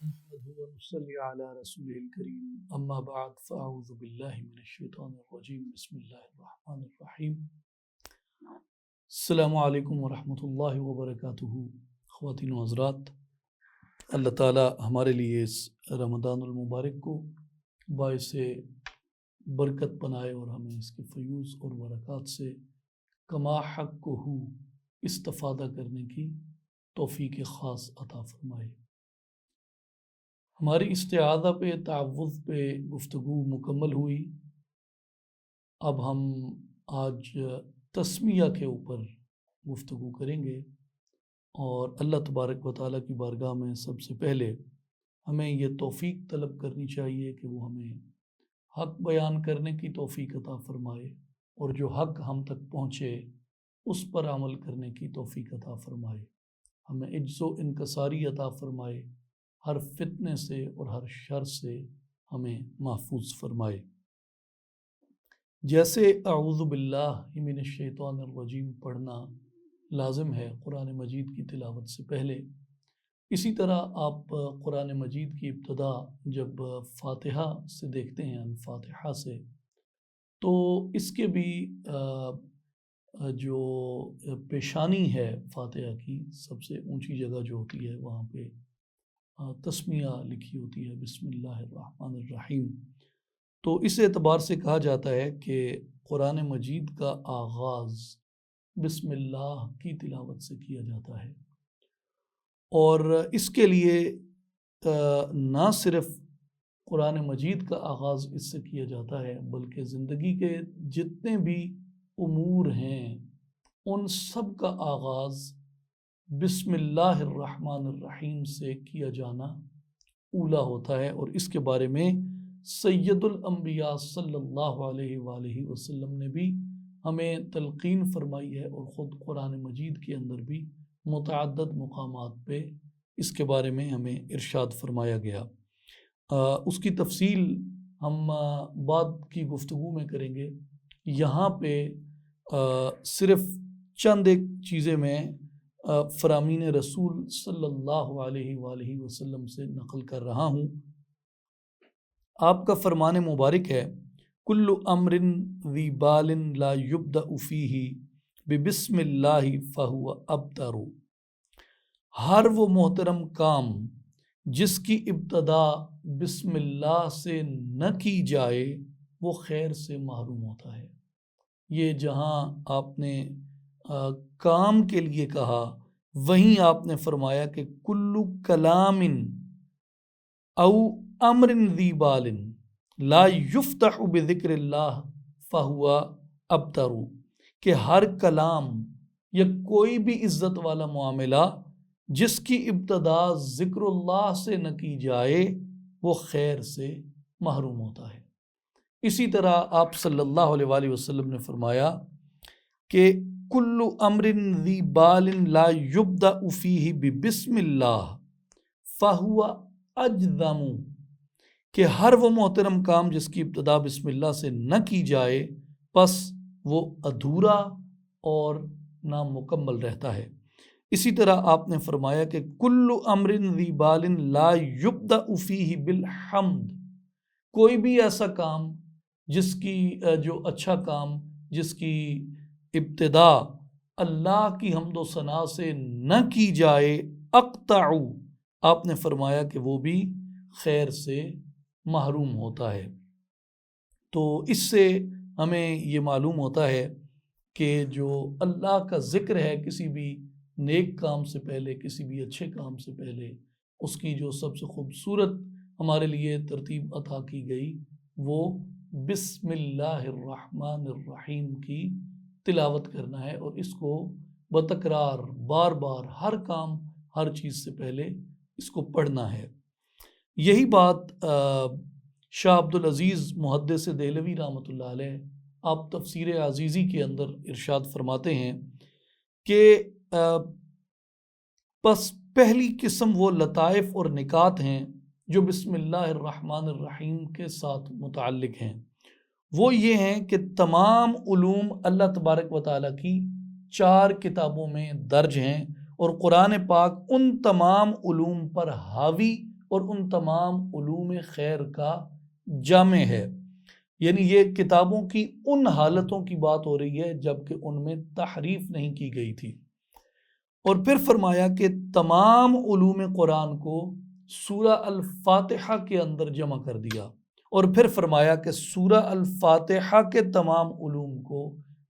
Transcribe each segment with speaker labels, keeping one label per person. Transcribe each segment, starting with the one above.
Speaker 1: نحمده ونصلي على رسوله الكريم أما بعد فأعوذ بالله من الشيطان الرجيم بسم الله الرحمن الرحيم السلام علیکم ورحمۃ اللہ وبرکاتہ۔ خواتین و حضرات، اللہ تعالی ہمارے لیے اس رمضان المبارک کو باعث برکت بنائے اور ہمیں اس کے فیوز اور برکات سے کما حق کو استفادہ کرنے کی توفیق خاص عطا فرمائے۔ ہماری استعاذہ پہ تعوذ پہ گفتگو مکمل ہوئی۔ اب ہم آج تسمیہ کے اوپر گفتگو کریں گے، اور اللہ تبارک و تعالیٰ کی بارگاہ میں سب سے پہلے ہمیں یہ توفیق طلب کرنی چاہیے کہ وہ ہمیں حق بیان کرنے کی توفیق عطا فرمائے، اور جو حق ہم تک پہنچے اس پر عمل کرنے کی توفیق عطا فرمائے، ہمیں عجز و انکساری عطا فرمائے، ہر فتنے سے اور ہر شر سے ہمیں محفوظ فرمائے۔ جیسے اعوذ باللہ من الشیطان الرجیم پڑھنا لازم ہے قرآن مجید کی تلاوت سے پہلے، اسی طرح آپ قرآن مجید کی ابتدا جب فاتحہ سے دیکھتے ہیں، الفاتحہ سے، تو اس کے بھی جو پیشانی ہے فاتحہ کی سب سے اونچی جگہ جو ہوتی ہے وہاں پہ تسمیہ لکھی ہوتی ہے، بسم اللہ الرحمن الرحیم۔ تو اس اعتبار سے کہا جاتا ہے کہ قرآن مجید کا آغاز بسم اللہ کی تلاوت سے کیا جاتا ہے، اور اس کے لیے نہ صرف قرآن مجید کا آغاز اس سے کیا جاتا ہے بلکہ زندگی کے جتنے بھی امور ہیں ان سب کا آغاز بسم اللہ الرحمن الرحیم سے کیا جانا اولا ہوتا ہے، اور اس کے بارے میں سید الانبیاء صلی اللہ علیہ وآلہ وسلم نے بھی ہمیں تلقین فرمائی ہے، اور خود قرآن مجید کے اندر بھی متعدد مقامات پہ اس کے بارے میں ہمیں ارشاد فرمایا گیا۔ اس کی تفصیل ہم بعد کی گفتگو میں کریں گے۔ یہاں پہ صرف چند ایک چیزیں میں فرامین رسول صلی اللہ علیہ وآلہ وسلم سے نقل کر رہا ہوں۔ آپ کا فرمان مبارک ہے، کل امر ذی بال لا یبدأ فیہ ببسم اللہ فہو ابتر۔ ہر وہ محترم کام جس کی ابتدا بسم اللہ سے نہ کی جائے وہ خیر سے محروم ہوتا ہے۔ یہ جہاں آپ نے کام کے لیے کہا، وہیں آپ نے فرمایا کہ کلو کلام او امر ذی بال لا یفتح بذکر اللہ فہو ابتر، کہ ہر کلام یا کوئی بھی عزت والا معاملہ جس کی ابتدا ذکر اللہ سے نہ کی جائے وہ خیر سے محروم ہوتا ہے۔ اسی طرح آپ صلی اللہ علیہ وآلہ وسلم نے فرمایا کہ کل امر ذی بال لا یبدأ فیہ ببسم اللہ فہو اجذم، کہ ہر وہ محترم کام جس کی ابتدا بسم اللہ سے نہ کی جائے پس وہ ادھورا اور نامکمل رہتا ہے۔ اسی طرح آپ نے فرمایا کہ کل امر ذی بال لا یبدأ فیہ بالحمد، کوئی بھی ایسا کام جس کی جو اچھا کام جس کی ابتدا اللہ کی حمد و ثنا سے نہ کی جائے، اقطع، آپ نے فرمایا کہ وہ بھی خیر سے محروم ہوتا ہے۔ تو اس سے ہمیں یہ معلوم ہوتا ہے کہ جو اللہ کا ذکر ہے کسی بھی نیک کام سے پہلے، کسی بھی اچھے کام سے پہلے، اس کی جو سب سے خوبصورت ہمارے لیے ترتیب عطا کی گئی وہ بسم اللہ الرحمن الرحیم کی تلاوت کرنا ہے، اور اس کو بتکرار بار بار ہر کام ہر چیز سے پہلے اس کو پڑھنا ہے۔ یہی بات شاہ عبدالعزیز محدث دہلوی رحمۃ اللہ علیہ آپ تفسیر عزیزی کے اندر ارشاد فرماتے ہیں کہ پس پہلی قسم وہ لطائف اور نکات ہیں جو بسم اللہ الرحمن الرحیم کے ساتھ متعلق ہیں، وہ یہ ہیں کہ تمام علوم اللہ تبارک و تعالیٰ کی 4 کتابوں میں درج ہیں، اور قرآن پاک ان تمام علوم پر حاوی اور ان تمام علوم خیر کا جامع ہے۔ یعنی یہ کتابوں کی ان حالتوں کی بات ہو رہی ہے جب کہ ان میں تحریف نہیں کی گئی تھی۔ اور پھر فرمایا کہ تمام علوم قرآن کو سورہ الفاتحہ کے اندر جمع کر دیا، اور پھر فرمایا کہ سورہ الفاتحہ کے تمام علوم کو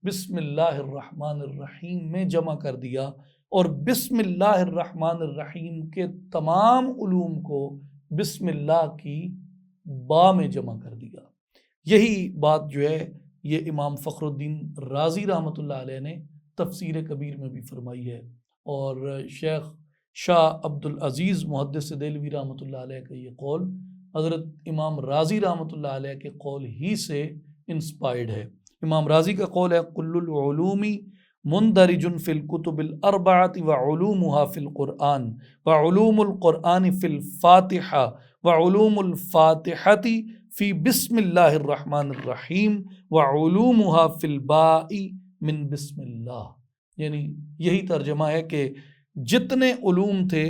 Speaker 1: بسم اللہ الرحمن الرحیم میں جمع کر دیا، اور بسم اللہ الرحمن الرحیم کے تمام علوم کو بسم اللہ کی با میں جمع کر دیا۔ یہی بات جو ہے یہ امام فخر الدین رازی رحمۃ اللہ علیہ نے تفسیر کبیر میں بھی فرمائی ہے، اور شیخ شاہ عبد العزیز محدث دہلوی رحمۃ اللہ علیہ کا یہ قول حضرت امام رازی رحمۃ اللہ علیہ کے قول ہی سے انسپائرڈ ہے۔ امام رازی کا قول ہے کل العلوم مندرج فی الکتب الاربعۃ وعلومها فی القرآن وعلوم القرآن فی الفاتحہ وعلوم الفاتحۃ فی بسم اللہ الرحمن الرحیم وعلومها فی الباء من بسم اللہ۔ یعنی یہی ترجمہ ہے کہ جتنے علوم تھے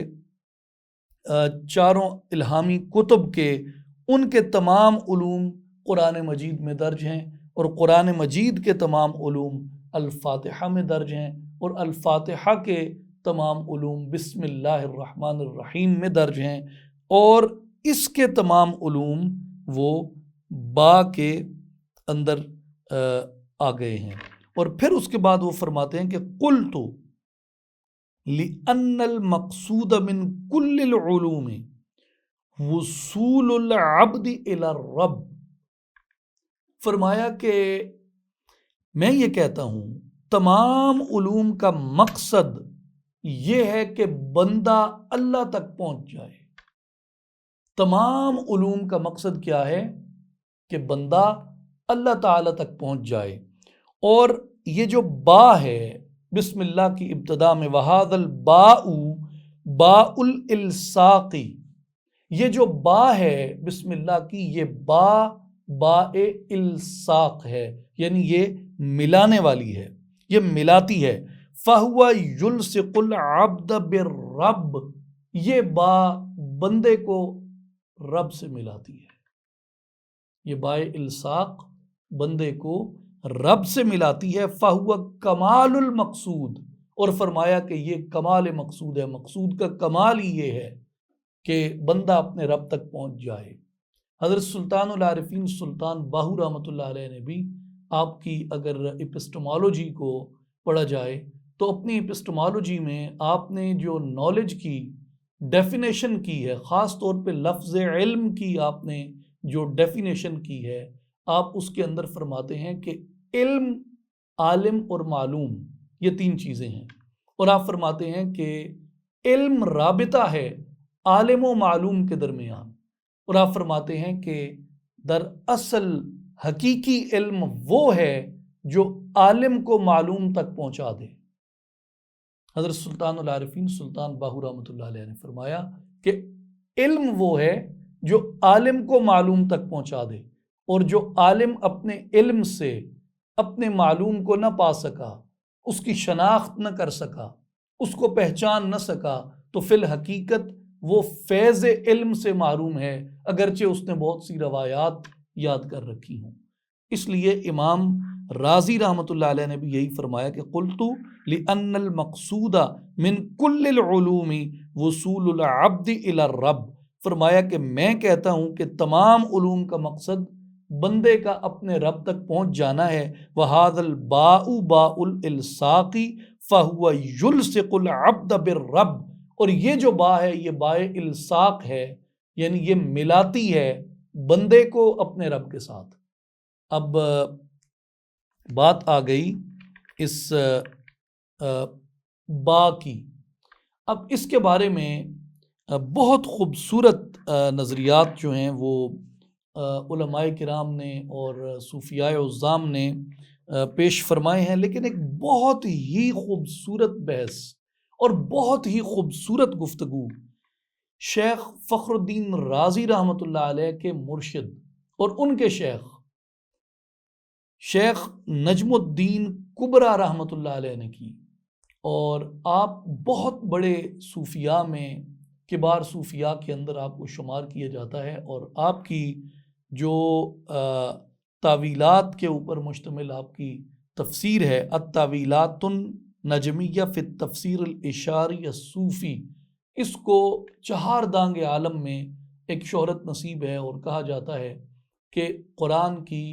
Speaker 1: چاروں الہامی کتب کے، ان کے تمام علوم قرآن مجید میں درج ہیں، اور قرآن مجید کے تمام علوم الفاتحہ میں درج ہیں، اور الفاتحہ کے تمام علوم بسم اللہ الرحمن الرحیم میں درج ہیں، اور اس کے تمام علوم وہ با کے اندر آ گئے ہیں۔ اور پھر اس کے بعد وہ فرماتے ہیں کہ قلت لأن المقصود من كل العلوم وصول العبد الى الرب۔ فرمایا کہ میں یہ کہتا ہوں تمام علوم کا مقصد یہ ہے کہ بندہ اللہ تک پہنچ جائے۔ تمام علوم کا مقصد کیا ہے؟ کہ بندہ اللہ تعالی تک پہنچ جائے۔ اور یہ جو با ہے بسم اللہ کی ابتدا میں وَهَذَا الْبَاءُ باء الالصاق، یہ جو با ہے بسم اللہ کی یہ باء الصاق ہے، یعنی یہ ملانے والی ہے، یہ ملاتی ہے۔ فَهُوَ يُلْصِقُ الْعَبْدَ بِالرَّبِّ، یہ با بندے کو رب سے ملاتی ہے، یہ باء الصاق بندے کو رب سے ملاتی ہے۔ فَهُوَ کمال المقصود، اور فرمایا کہ یہ کمال مقصود ہے، مقصود کا کمال ہی یہ ہے کہ بندہ اپنے رب تک پہنچ جائے۔ حضرت سلطان العارفین سلطان باہو رحمۃ اللہ علیہ نے بھی آپ کی اگر اپسٹمالوجی کو پڑھا جائے تو اپنی اپسٹمالوجی میں آپ نے جو نالج کی ڈیفینیشن کی ہے، خاص طور پہ لفظ علم کی آپ نے جو ڈیفینیشن کی ہے، آپ اس کے اندر فرماتے ہیں کہ علم، عالم اور معلوم یہ تین چیزیں ہیں، اور آپ فرماتے ہیں کہ علم رابطہ ہے عالم و معلوم کے درمیان، اور آپ فرماتے ہیں کہ دراصل حقیقی علم وہ ہے جو عالم کو معلوم تک پہنچا دے۔ حضرت سلطان العارفین سلطان باہو رحمۃ اللہ علیہ نے فرمایا کہ علم وہ ہے جو عالم کو معلوم تک پہنچا دے، اور جو عالم اپنے علم سے اپنے معلوم کو نہ پا سکا، اس کی شناخت نہ کر سکا، اس کو پہچان نہ سکا، تو فی الحقیقت وہ فیض علم سے محروم ہے، اگرچہ اس نے بہت سی روایات یاد کر رکھی ہوں۔ اس لیے امام رازی رحمۃ اللہ علیہ نے بھی یہی فرمایا کہ قلت لأن المقصود من كل العلوم وصول العبد الى الرب، فرمایا کہ میں کہتا ہوں کہ تمام علوم کا مقصد بندے کا اپنے رب تک پہنچ جانا ہے۔ وَهَذَا الْبَاءُ بَاءُ الْإِلْصَاقِ فَهُوَ يُلْصِقُ الْعَبْدَ بِالرَّبِّ، اور یہ جو با ہے یہ باء الصاق ہے، یعنی یہ ملاتی ہے بندے کو اپنے رب کے ساتھ۔ اب بات آ گئی اس با کی۔ اب اس کے بارے میں بہت خوبصورت نظریات جو ہیں وہ علماء کرام نے اور صوفیاء عظام نے پیش فرمائے ہیں، لیکن ایک بہت ہی خوبصورت بحث اور بہت ہی خوبصورت گفتگو شیخ فخر الدین رازی رحمۃ اللہ علیہ کے مرشد اور ان کے شیخ نجم الدین کبرا رحمۃ اللہ علیہ نے کی، اور آپ بہت بڑے صوفیاء میں کبار صوفیاء کے اندر آپ کو شمار کیا جاتا ہے، اور آپ کی جو تعویلات کے اوپر مشتمل آپ کی تفسیر ہے، التاویلات النجمیہ فی التفسیر الاشاری الصوفی، اس کو چہار دانگ عالم میں ایک شہرت نصیب ہے، اور کہا جاتا ہے کہ قرآن کی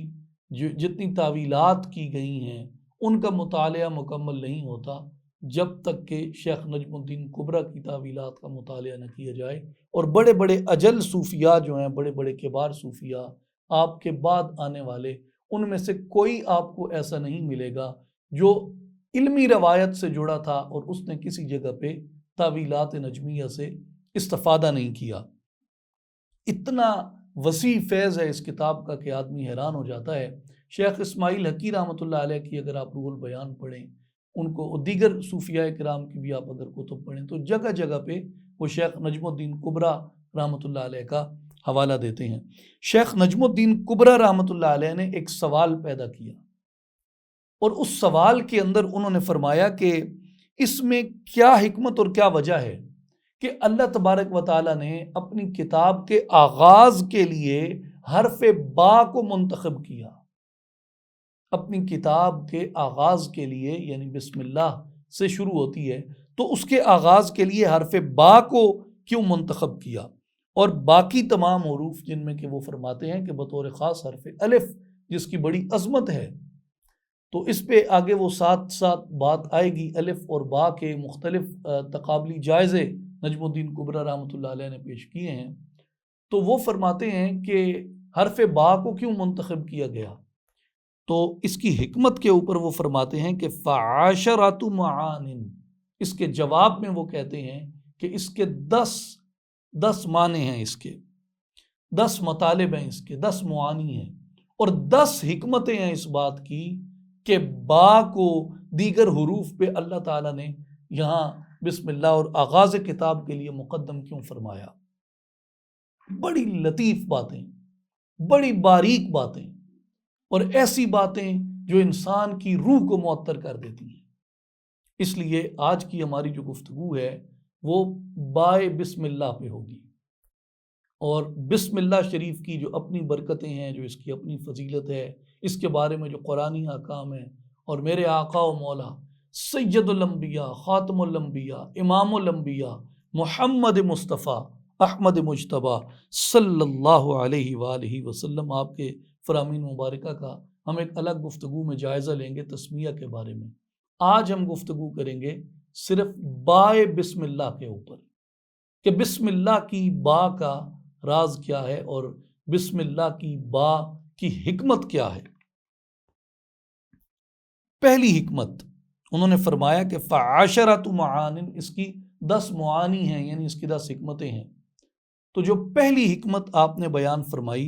Speaker 1: جتنی تعویلات کی گئی ہیں ان کا مطالعہ مکمل نہیں ہوتا جب تک کہ شیخ نجم الدین کبریٰ کی تعویلات کا مطالعہ نہ کیا جائے۔ اور بڑے بڑے اجل صوفیاء جو ہیں، بڑے بڑے کبار صوفیاء آپ کے بعد آنے والے، ان میں سے کوئی آپ کو ایسا نہیں ملے گا جو علمی روایت سے جڑا تھا اور اس نے کسی جگہ پہ تعویلات نجمیہ سے استفادہ نہیں کیا۔ اتنا وسیع فیض ہے اس کتاب کا کہ آدمی حیران ہو جاتا ہے۔ شیخ اسماعیل حقی رحمۃ اللہ علیہ کی اگر آپ روح البیان پڑھیں، ان کو، اور دیگر صوفیاء کرام کی بھی آپ اگر کتب پڑھیں، تو جگہ جگہ پہ وہ شیخ نجم الدین کبریٰ رحمۃ اللہ علیہ کا حوالہ دیتے ہیں۔ شیخ نجم الدین کبریٰ رحمۃ اللہ علیہ نے ایک سوال پیدا کیا، اور اس سوال کے اندر انہوں نے فرمایا کہ اس میں کیا حکمت اور کیا وجہ ہے کہ اللہ تبارک و تعالیٰ نے اپنی کتاب کے آغاز کے لیے حرف با کو منتخب کیا۔ اپنی کتاب کے آغاز کے لیے، یعنی بسم اللہ سے شروع ہوتی ہے، تو اس کے آغاز کے لیے حرف با کو کیوں منتخب کیا، اور باقی تمام حروف جن میں کہ وہ فرماتے ہیں کہ بطور خاص حرف الف جس کی بڑی عظمت ہے، تو اس پہ آگے وہ ساتھ ساتھ بات آئے گی۔ الف اور با کے مختلف تقابلی جائزے نجم الدین کبریٰ رحمۃ اللہ علیہ نے پیش کیے ہیں، تو وہ فرماتے ہیں کہ حرف با کو کیوں منتخب کیا گیا، تو اس کی حکمت کے اوپر وہ فرماتے ہیں کہ فعاشرات معان، اس کے جواب میں وہ کہتے ہیں کہ اس کے 10 معنی ہیں، اس کے 10 مطالب ہیں، اس کے 10 معانی ہیں، اور 10 حکمتیں ہیں اس بات کی کہ با کو دیگر حروف پہ اللہ تعالیٰ نے یہاں بسم اللہ اور آغاز کتاب کے لیے مقدم کیوں فرمایا۔ بڑی لطیف باتیں، بڑی باریک باتیں، اور ایسی باتیں جو انسان کی روح کو معطر کر دیتی ہیں۔ اس لیے آج کی ہماری جو گفتگو ہے وہ بائے بسم اللہ پہ ہوگی، اور بسم اللہ شریف کی جو اپنی برکتیں ہیں، جو اس کی اپنی فضیلت ہے، اس کے بارے میں جو قرآنی احکام ہیں، اور میرے آقا و مولا سید الانبیاء، خاتم الانبیاء، امام الانبیاء، محمد مصطفیٰ احمد مجتبیٰ صلی اللہ علیہ وآلہ وسلم، آپ کے فرامین مبارکہ کا ہم ایک الگ گفتگو میں جائزہ لیں گے تسمیہ کے بارے میں۔ آج ہم گفتگو کریں گے صرف بائے بسم اللہ کے اوپر، کہ بسم اللہ کی با کا راز کیا ہے، اور بسم اللہ کی با کی حکمت کیا ہے۔ پہلی حکمت انہوں نے فرمایا کہ فعاشرات معان، اس کی 10 معانی ہیں، یعنی اس کی 10 حکمتیں ہیں۔ تو جو پہلی حکمت آپ نے بیان فرمائی،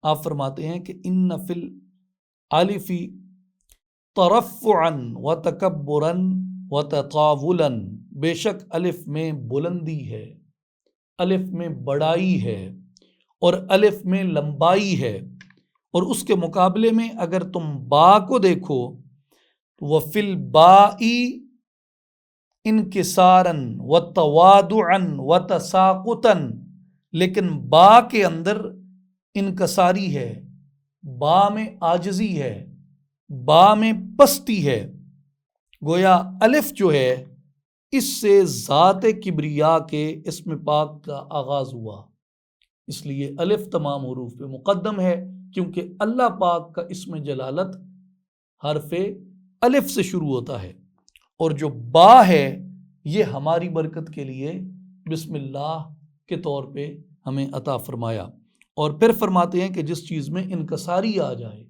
Speaker 1: آپ فرماتے ہیں کہ ان فی الالف ترفعا وتکبرا وتطاولا، بے شک الف میں بلندی ہے، الف میں بڑائی ہے، اور الف میں لمبائی ہے، اور اس کے مقابلے میں اگر تم با کو دیکھو، وفی الباء انکسارا وتوادعا وتساقطا، لیکن با کے اندر انکساری ہے، با میں عاجزی ہے، با میں پستی ہے۔ گویا الف جو ہے اس سے ذات کبریا کے اسم پاک کا آغاز ہوا، اس لیے الف تمام حروف پہ مقدم ہے، کیونکہ اللہ پاک کا اسم جلالت حرف الف سے شروع ہوتا ہے، اور جو با ہے یہ ہماری برکت کے لیے بسم اللہ کے طور پہ ہمیں عطا فرمایا۔ اور پھر فرماتے ہیں کہ جس چیز میں انکساری آ جائے،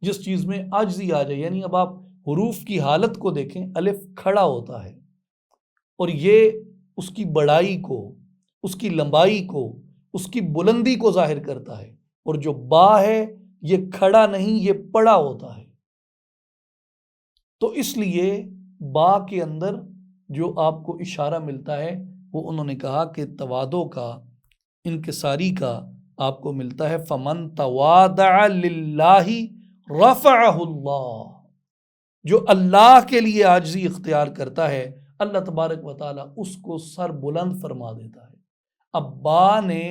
Speaker 1: جس چیز میں عاجزی آ جائے، یعنی اب آپ حروف کی حالت کو دیکھیں، الف کھڑا ہوتا ہے، اور یہ اس کی بڑائی کو، اس کی لمبائی کو، اس کی بلندی کو ظاہر کرتا ہے، اور جو با ہے یہ کھڑا نہیں، یہ پڑا ہوتا ہے۔ تو اس لیے با کے اندر جو آپ کو اشارہ ملتا ہے وہ انہوں نے کہا کہ توادو کا، انکساری کا آپ کو ملتا ہے۔ فمن تواضع للہ رفعہ اللہ، جو اللہ کے لیے عاجزی اختیار کرتا ہے، اللہ تبارک و تعالیٰ اس کو سر بلند فرما دیتا ہے۔ اب با نے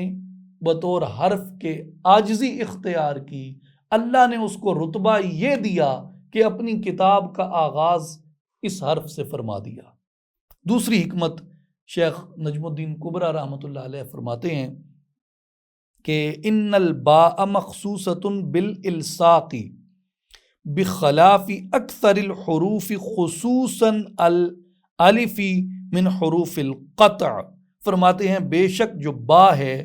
Speaker 1: بطور حرف کے عاجزی اختیار کی، اللہ نے اس کو رتبہ یہ دیا کہ اپنی کتاب کا آغاز اس حرف سے فرما دیا۔ دوسری حکمت شیخ نجم الدین کبریٰ رحمۃ اللہ علیہ فرماتے ہیں کہ ان الباء مخصوصۃ بالالصاق بخلاف اکثر الحروف خصوصاً الالف من حروف القطع۔ فرماتے ہیں بے شک جو با ہے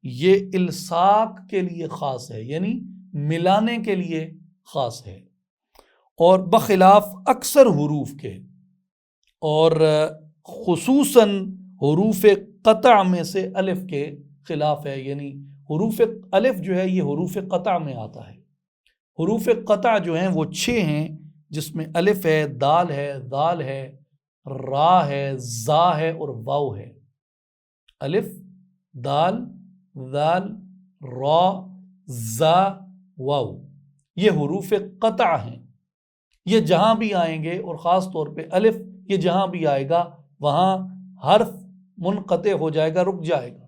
Speaker 1: یہ الصاق کے لیے خاص ہے، یعنی ملانے کے لیے خاص ہے، اور بخلاف اکثر حروف کے، اور خصوصاً حروف قطع میں سے الف کے خلاف ہے، یعنی حروف الف جو ہے یہ حروف قطع میں آتا ہے۔ حروف قطع جو ہیں وہ 6 ہیں، جس میں الف ہے، دال ہے، ذال ہے، را ہے، زا ہے اور واو ہے۔ الف، دال، ذال، را، زا، واو، یہ حروف قطع ہیں۔ یہ جہاں بھی آئیں گے، اور خاص طور پہ الف، یہ جہاں بھی آئے گا وہاں حرف منقطع ہو جائے گا، رک جائے گا،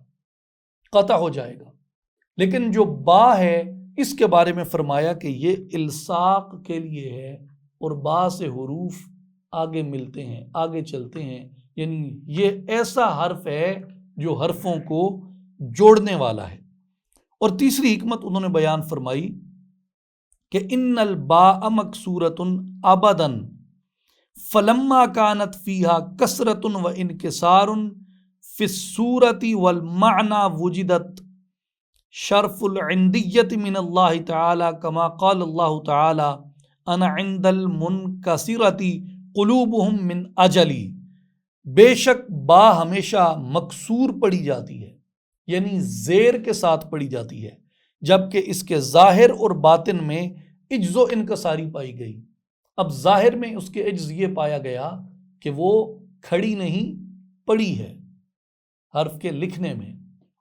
Speaker 1: قطع ہو جائے گا۔ لیکن جو با ہے اس کے بارے میں فرمایا کہ یہ الصاق کے لیے ہے، اور با سے حروف آگے ملتے ہیں، آگے چلتے ہیں، یعنی یہ ایسا حرف ہے جو حرفوں کو جوڑنے والا ہے۔ اور تیسری حکمت انہوں نے بیان فرمائی کہ ان الباء مکسورۃ ابدا فلما كانت فيها کثرۃ وانکسار فی الصورۃ والمعنى وجدت شرف العندیت من اللہ تعالی کما قال اللہ تعالی انا عند المنکسرۃ قلوبهم من اجلی۔ بے شک با ہمیشہ مکسور پڑھی جاتی ہے، یعنی زیر کے ساتھ پڑھی جاتی ہے، جبکہ اس کے ظاہر اور باطن میں عجز و انکساری پائی گئی۔ اب ظاہر میں اس کے عجز یہ پایا گیا کہ وہ کھڑی نہیں، پڑی ہے حرف کے لکھنے میں،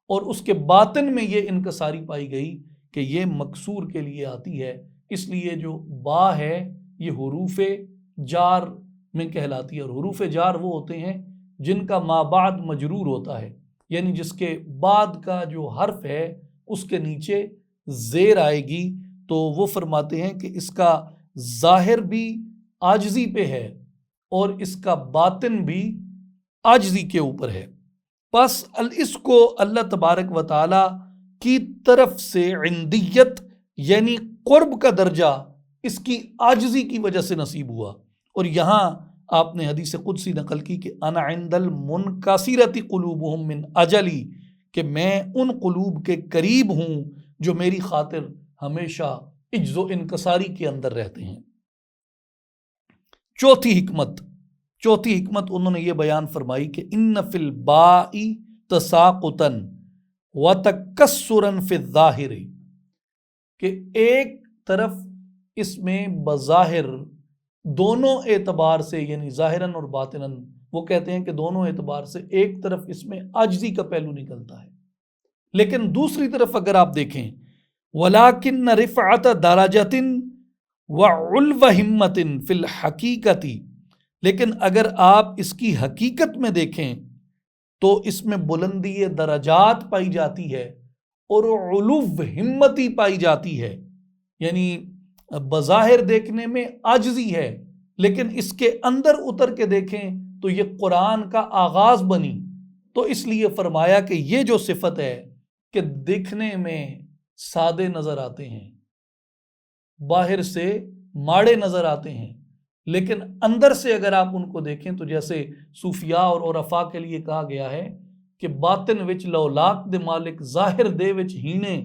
Speaker 1: اور اس کے باطن میں یہ انکساری پائی گئی کہ یہ مکسور کے لیے آتی ہے۔ اس لیے جو با ہے یہ حروف جار میں کہلاتی ہے، اور حروف جار وہ ہوتے ہیں جن کا ما بعد مجرور ہوتا ہے، یعنی جس کے بعد کا جو حرف ہے اس کے نیچے زیر آئے گی، تو وہ فرماتے ہیں کہ اس کا ظاہر بھی عاجزی پہ ہے اور اس کا باطن بھی عاجزی کے اوپر ہے۔ پس اس کو اللہ تبارک و تعالی کی طرف سے عندیت یعنی قرب کا درجہ اس کی عاجزی کی وجہ سے نصیب ہوا۔ اور یہاں آپ نے حدیث قدسی نقل کی کہ انا عند المنکسرۃ قلوبهم من اجلی، کہ میں ان قلوب کے قریب ہوں جو میری خاطر ہمیشہ عجز و انکساری کے اندر رہتے ہیں۔ چوتھی حکمت انہوں نے یہ بیان فرمائی کہ ان فی الباء تساقطا وتکسرا فی الظاہر، کہ ایک طرف اس میں بظاہر دونوں اعتبار سے، یعنی ظاہراً اور باطناً، وہ کہتے ہیں کہ دونوں اعتبار سے ایک طرف اس میں عاجزی کا پہلو نکلتا ہے، لیکن دوسری طرف اگر آپ دیکھیں وَلَكِنَّ رِفْعَةَ دَرَجَةٍ وَعُلْوَ ہِمَّةٍ فِي الْحَقِيقَةِ، لیکن اگر آپ اس کی حقیقت میں دیکھیں تو اس میں بلندی درجات پائی جاتی ہے اور علو ہمتی پائی جاتی ہے، یعنی بظاہر دیکھنے میں عاجزی ہے، لیکن اس کے اندر اتر کے دیکھیں تو یہ قرآن کا آغاز بنی۔ تو اس لیے فرمایا کہ یہ جو صفت ہے کہ دیکھنے میں سادے نظر آتے ہیں، باہر سے ماڑے نظر آتے ہیں، لیکن اندر سے اگر آپ ان کو دیکھیں تو جیسے صوفیاء اور عرفاء کے لیے کہا گیا ہے کہ باطن وچ لولاک دے مالک ظاہر دے وچ ہینے،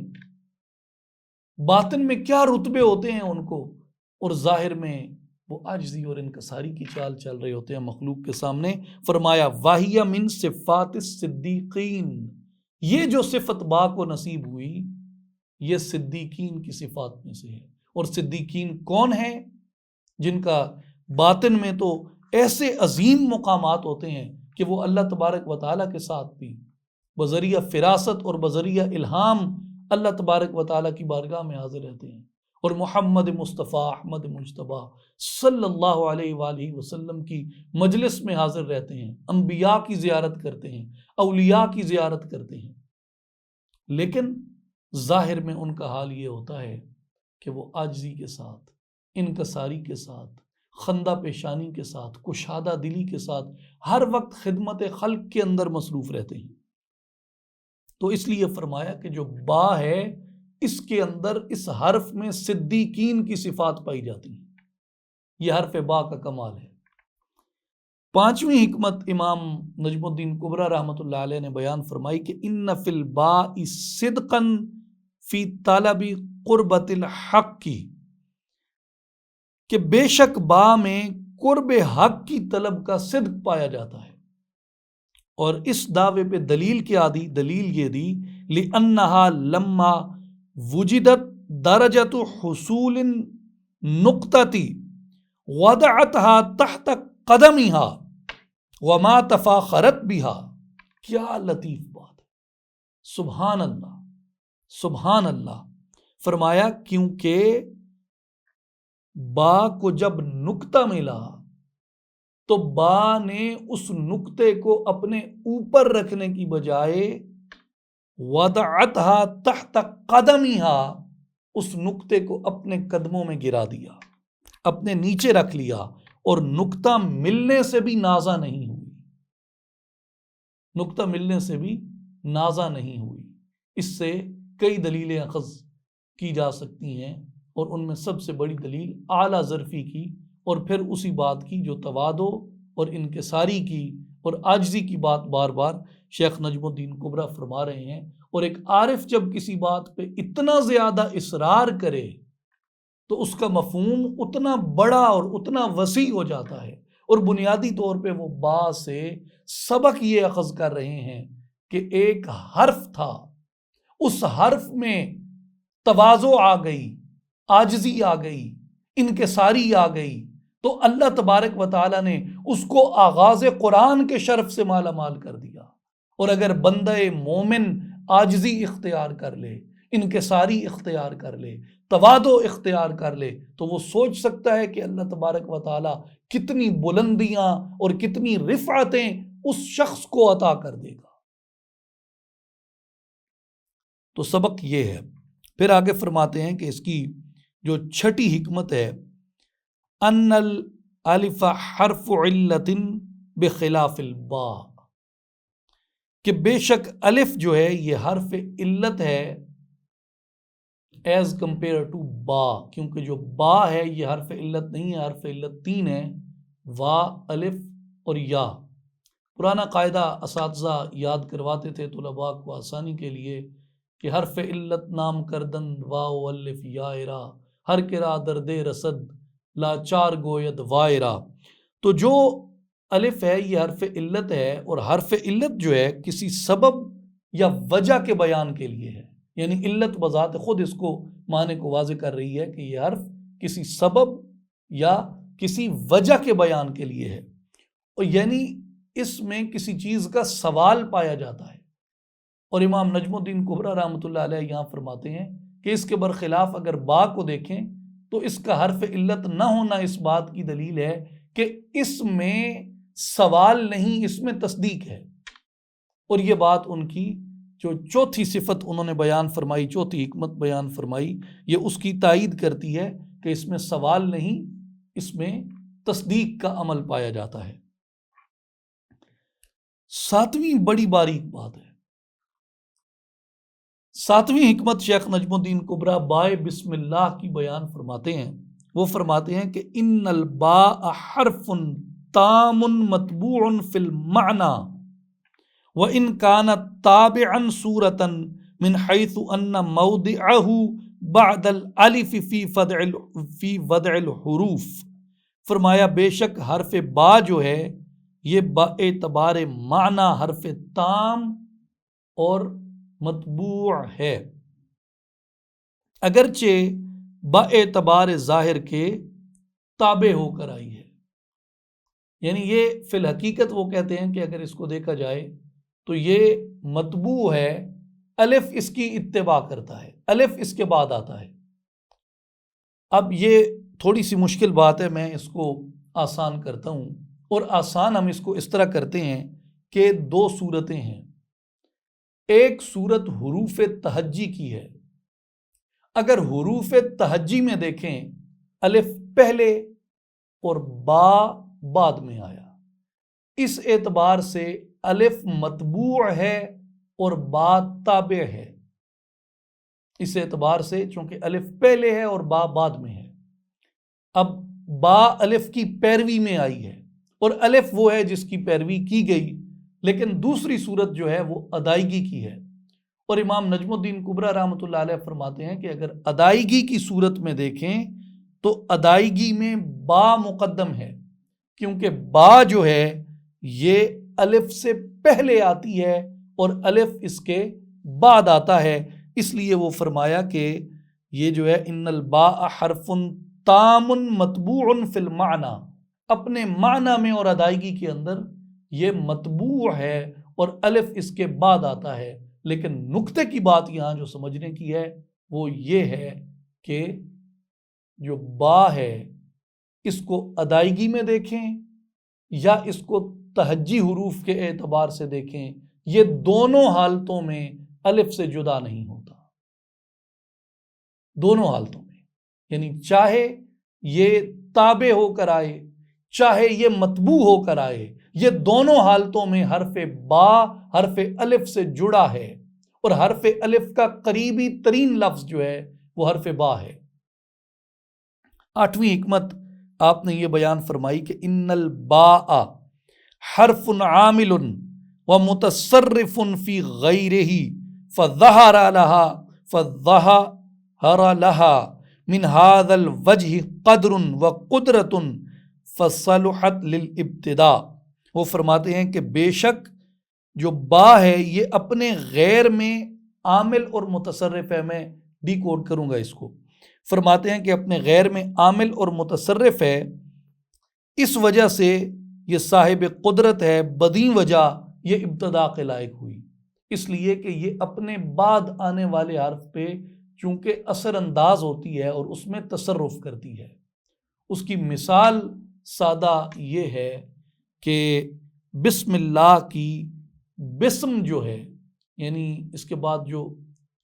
Speaker 1: باطن میں کیا رتبے ہوتے ہیں ان کو، اور ظاہر میں وہ عاجزی اور انکساری کی چال چل رہے ہوتے ہیں مخلوق کے سامنے۔ فرمایا واہیا من صفات الصدیقین، یہ جو صفت با کو نصیب ہوئی یہ صدیقین کی صفات میں سے ہے۔ اور صدیقین کون ہیں؟ جن کا باطن میں تو ایسے عظیم مقامات ہوتے ہیں کہ وہ اللہ تبارک و تعالیٰ کے ساتھ بھی بذریعہ فراست اور بذریعہ الہام اللہ تبارک و تعالیٰ کی بارگاہ میں حاضر رہتے ہیں، اور محمد مصطفیٰ احمد مجتبیٰ صلی اللہ علیہ وآلہ وسلم کی مجلس میں حاضر رہتے ہیں، انبیاء کی زیارت کرتے ہیں، اولیاء کی زیارت کرتے ہیں، لیکن ظاہر میں ان کا حال یہ ہوتا ہے کہ وہ عاجزی کے ساتھ، انکساری کے ساتھ، خندہ پیشانی کے ساتھ، کشادہ دلی کے ساتھ ہر وقت خدمت خلق کے اندر مصروف رہتے ہیں۔ تو اس لیے فرمایا کہ جو با ہے اس کے اندر اس حرف میں صدیقین کی صفات پائی جاتی ہیں، یہ حرف با کا کمال ہے۔ پانچویں حکمت امام نجم الدین کبریٰ رحمۃ اللہ علیہ نے بیان فرمائی کہ ان فی الباء صدقا فی طلب قربت الحق کی، کہ بے شک با میں قرب حق کی طلب کا صدق پایا جاتا ہے۔ اور اس دعوے پہ دلیل کیا دی؟ دلیل یہ دی لِأَنَّهَا لَمَّا وُجِدَتْ دَرَجَةُ حُصُولٍ نُقْطَةِ وَضَعَتْهَا تَحْتَ قَدَمِهَا وَمَا تَفَاخَرَتْ بِهَا۔ کیا لطیف بات ہے، سبحان اللہ سبحان اللہ۔ فرمایا کیونکہ با کو جب نقطہ ملا تو با نے اس نقطے کو اپنے اوپر رکھنے کی بجائے وضعتها تحت قدمها، اس نقطے کو اپنے قدموں میں گرا دیا، اپنے نیچے رکھ لیا، اور نقطہ ملنے سے بھی نازا نہیں ہوئی، نقطہ ملنے سے بھی نازا نہیں ہوئی۔ اس سے کئی دلیلیں اخذ کی جا سکتی ہیں، اور ان میں سب سے بڑی دلیل اعلیٰ ظرفی کی، اور پھر اسی بات کی جو تواضع اور انکساری کی اور عاجزی کی بات بار بار شیخ نجم الدین کبریٰ فرما رہے ہیں۔ اور ایک عارف جب کسی بات پہ اتنا زیادہ اصرار کرے تو اس کا مفہوم اتنا بڑا اور اتنا وسیع ہو جاتا ہے، اور بنیادی طور پہ وہ با سے سبق یہ اخذ کر رہے ہیں کہ ایک حرف تھا، اس حرف میں تواضع آ گئی، عاجزی آ گئی، انکساری آ گئی، تو اللہ تبارک و تعالیٰ نے اس کو آغاز قرآن کے شرف سے مالا مال کر دیا۔ اور اگر بندہ مومن عاجزی اختیار کر لے، انکساری اختیار کر لے، تواضع اختیار کر لے، تو وہ سوچ سکتا ہے کہ اللہ تبارک و تعالیٰ کتنی بلندیاں اور کتنی رفعتیں اس شخص کو عطا کر دے گا۔ تو سبق یہ ہے۔ پھر آگے فرماتے ہیں کہ اس کی جو چھٹی حکمت ہے، ان الالف حرف علت بخلاف الباء، کہ بے شک الف جو ہے یہ حرف علت ہے ایز کمپیئر ٹو با، کیونکہ جو با ہے یہ حرف علت نہیں ہے، حرف علت تین ہے، وا، الف اور یا۔ پرانا قاعدہ اساتذہ یاد کرواتے تھے طلباء کو آسانی کے لیے کہ حرف علت نام کردن واو الف یا ارا، ہر کرا درد رسد لاچار گوید وائرا۔ تو جو الف ہے یہ حرف علت ہے، اور حرف علت جو ہے کسی سبب یا وجہ کے بیان کے لیے ہے، یعنی علت بذات خود اس کو معنی کو واضح کر رہی ہے کہ یہ حرف کسی سبب یا کسی وجہ کے بیان کے لیے ہے، اور یعنی اس میں کسی چیز کا سوال پایا جاتا ہے۔ اور امام نجم الدین کبریٰ رحمۃ اللہ علیہ یہاں فرماتے ہیں کہ اس کے برخلاف اگر با کو دیکھیں تو اس کا حرف علت نہ ہونا اس بات کی دلیل ہے کہ اس میں سوال نہیں، اس میں تصدیق ہے۔ اور یہ بات ان کی جو چوتھی صفت انہوں نے بیان فرمائی، چوتھی حکمت بیان فرمائی، یہ اس کی تائید کرتی ہے کہ اس میں سوال نہیں، اس میں تصدیق کا عمل پایا جاتا ہے۔ ساتویں بڑی باریک بات ہے، ساتویں حکمت شیخ نجم الدین کبریٰ بائے بسم اللہ کی بیان فرماتے ہیں۔ وہ فرماتے ہیں کہ ان الباء حرف تام مطبوع فی المعنی وان كانت تابعا صورة من حيث ان موضعه بعد الالف فی وضع الحروف۔ فرمایا بے شک حرف با جو ہے یہ با اعتبار معنی حرف تام اور مطبوع ہے، اگرچہ با اعتبار ظاہر کے تابع ہو کر آئی ہے۔ یعنی یہ فی الحقیقت وہ کہتے ہیں کہ اگر اس کو دیکھا جائے تو یہ مطبوع ہے، الف اس کی اتباع کرتا ہے، الف اس کے بعد آتا ہے، اب یہ تھوڑی سی مشکل بات ہے، میں اس کو آسان کرتا ہوں، اور آسان ہم اس کو اس طرح کرتے ہیں کہ دو صورتیں ہیں۔ ایک صورت حروف تہجی کی ہے۔ اگر حروف تہجی میں دیکھیں، الف پہلے اور با بعد میں آیا، اس اعتبار سے الف مطبوع ہے اور با تابع ہے۔ اس اعتبار سے چونکہ الف پہلے ہے اور با بعد میں ہے، اب با الف کی پیروی میں آئی ہے، اور الف وہ ہے جس کی پیروی کی گئی، لیکن دوسری صورت جو ہے وہ ادائیگی کی ہے۔ اور امام نجم الدین کبریٰ رحمۃ اللہ علیہ فرماتے ہیں کہ اگر ادائیگی کی صورت میں دیکھیں تو ادائیگی میں با مقدم ہے، کیونکہ با جو ہے یہ الف سے پہلے آتی ہے اور الف اس کے بعد آتا ہے، اس لیے وہ فرمایا کہ یہ جو ہے ان الباء حرف تام مطبوع فی المعنی، اپنے معنی میں اور ادائیگی کے اندر یہ مطبوع ہے اور الف اس کے بعد آتا ہے۔ لیکن نقطے کی بات یہاں جو سمجھنے کی ہے وہ یہ ہے کہ جو با ہے اس کو ادائیگی میں دیکھیں یا اس کو تہجی حروف کے اعتبار سے دیکھیں، یہ دونوں حالتوں میں الف سے جدا نہیں ہوتا، دونوں حالتوں میں، یعنی چاہے یہ تابع ہو کر آئے چاہے یہ مطبوع ہو کر آئے، یہ دونوں حالتوں میں حرف با حرف الف سے جڑا ہے، اور حرف الف کا قریبی ترین لفظ جو ہے وہ حرف با ہے۔ 8ویں حکمت آپ نے یہ بیان فرمائی کہ ان الباء حرف عامل و متصرف فی غیرہ فظہر لها من هذا الوجہ قدر و قدرت فصلحت للابتداء۔ وہ فرماتے ہیں کہ بے شک جو با ہے یہ اپنے غیر میں عامل اور متصرف ہے، میں ڈی کوڈ کروں گا اس کو، فرماتے ہیں کہ اپنے غیر میں عامل اور متصرف ہے، اس وجہ سے یہ صاحب قدرت ہے، بدیں وجہ یہ ابتدا کے لائق ہوئی، اس لیے کہ یہ اپنے بعد آنے والے حرف پہ چونکہ اثر انداز ہوتی ہے اور اس میں تصرف کرتی ہے۔ اس کی مثال سادہ یہ ہے کہ بسم اللہ کی بسم جو ہے، یعنی اس کے بعد جو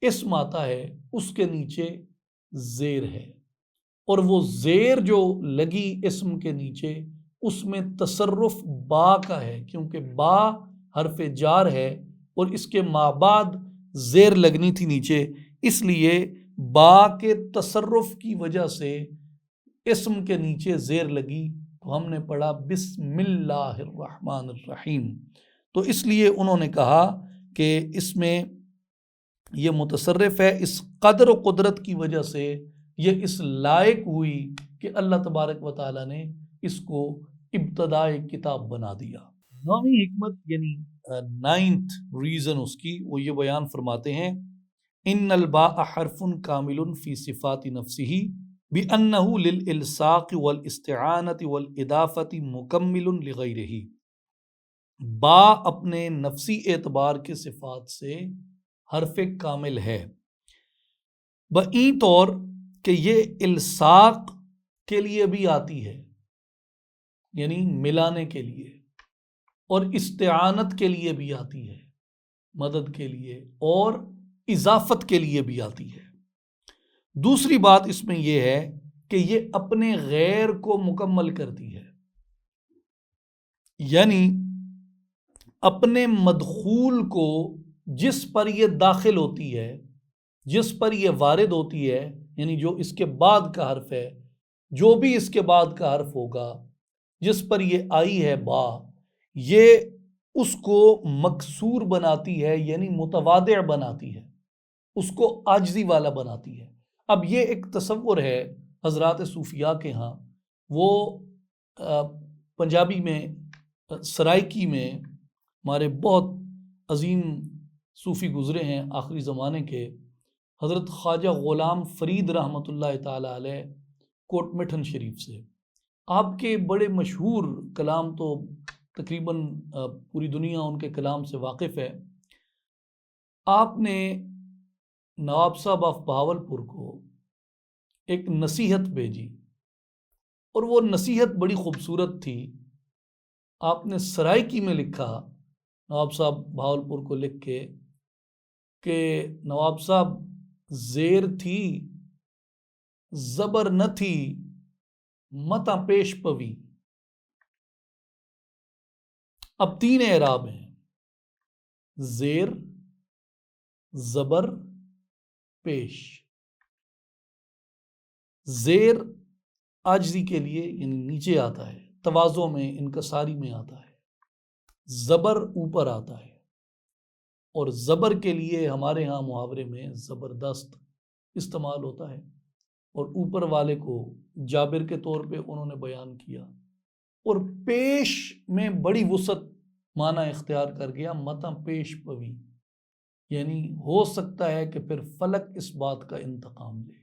Speaker 1: اسم آتا ہے اس کے نیچے زیر ہے، اور وہ زیر جو لگی اسم کے نیچے اس میں تصرف با کا ہے، کیونکہ با حرف جار ہے اور اس کے مابعد زیر لگنی تھی نیچے، اس لیے با کے تصرف کی وجہ سے اسم کے نیچے زیر لگی، تو ہم نے پڑھا بسم اللہ الرحمن الرحیم، تو اس لیے انہوں نے کہا کہ اس میں یہ متصرف ہے، اس قدر و قدرت کی وجہ سے یہ اس لائق ہوئی کہ اللہ تبارک و تعالیٰ نے اس کو ابتدائی کتاب بنا دیا۔ 9ویں حکمت یعنی 9th ریزن اس کی، وہ یہ بیان فرماتے ہیں ان الباء حرف کامل فی صفات نفسہ بأنہ للالصاق والاستعانۃ والاضافۃ مکمل لغیرہ۔ با اپنے نفسی اعتبار کے صفات سے حرف کامل ہے، بئیں طور کہ یہ الصاق کے لیے بھی آتی ہے، یعنی ملانے کے لیے، اور استعانت کے لیے بھی آتی ہے، مدد کے لیے، اور اضافت کے لیے بھی آتی ہے۔ دوسری بات اس میں یہ ہے کہ یہ اپنے غیر کو مکمل کرتی ہے، یعنی اپنے مدخول کو جس پر یہ داخل ہوتی ہے، جس پر یہ وارد ہوتی ہے، یعنی جو اس کے بعد کا حرف ہے، جو بھی اس کے بعد کا حرف ہوگا جس پر یہ آئی ہے با، یہ اس کو مکسور بناتی ہے، یعنی متواضع بناتی ہے، اس کو عاجزی والا بناتی ہے۔ اب یہ ایک تصور ہے حضرات صوفیاء کے ہاں، وہ پنجابی میں سرائکی میں ہمارے بہت عظیم صوفی گزرے ہیں آخری زمانے کے، حضرت خواجہ غلام فرید رحمۃ اللہ تعالی علیہ، کوٹ مٹھن شریف سے۔ آپ کے بڑے مشہور کلام تو تقریباً پوری دنیا ان کے کلام سے واقف ہے۔ آپ نے نواب صاحب آف بہاولپور کو ایک نصیحت بھیجی، اور وہ نصیحت بڑی خوبصورت تھی۔ آپ نے سرائکی میں لکھا، نواب صاحب بہاولپور کو لکھ کے، کہ نواب صاحب زیر تھی زبر نہ تھی متا پیش پوی۔ اب 3 اعراب ہیں، زیر، زبر، پیش۔ زیر عاجزی کے لیے یعنی نیچے آتا ہے، تواضع میں، انکساری میں آتا ہے۔ زبر اوپر آتا ہے، اور زبر کے لیے ہمارے ہاں محاورے میں زبردست استعمال ہوتا ہے، اور اوپر والے کو جابر کے طور پہ انہوں نے بیان کیا۔ اور پیش میں بڑی وسعت معنی اختیار کر گیا، متا پیش پوی، یعنی ہو سکتا ہے کہ پھر فلک اس بات کا انتقام لے،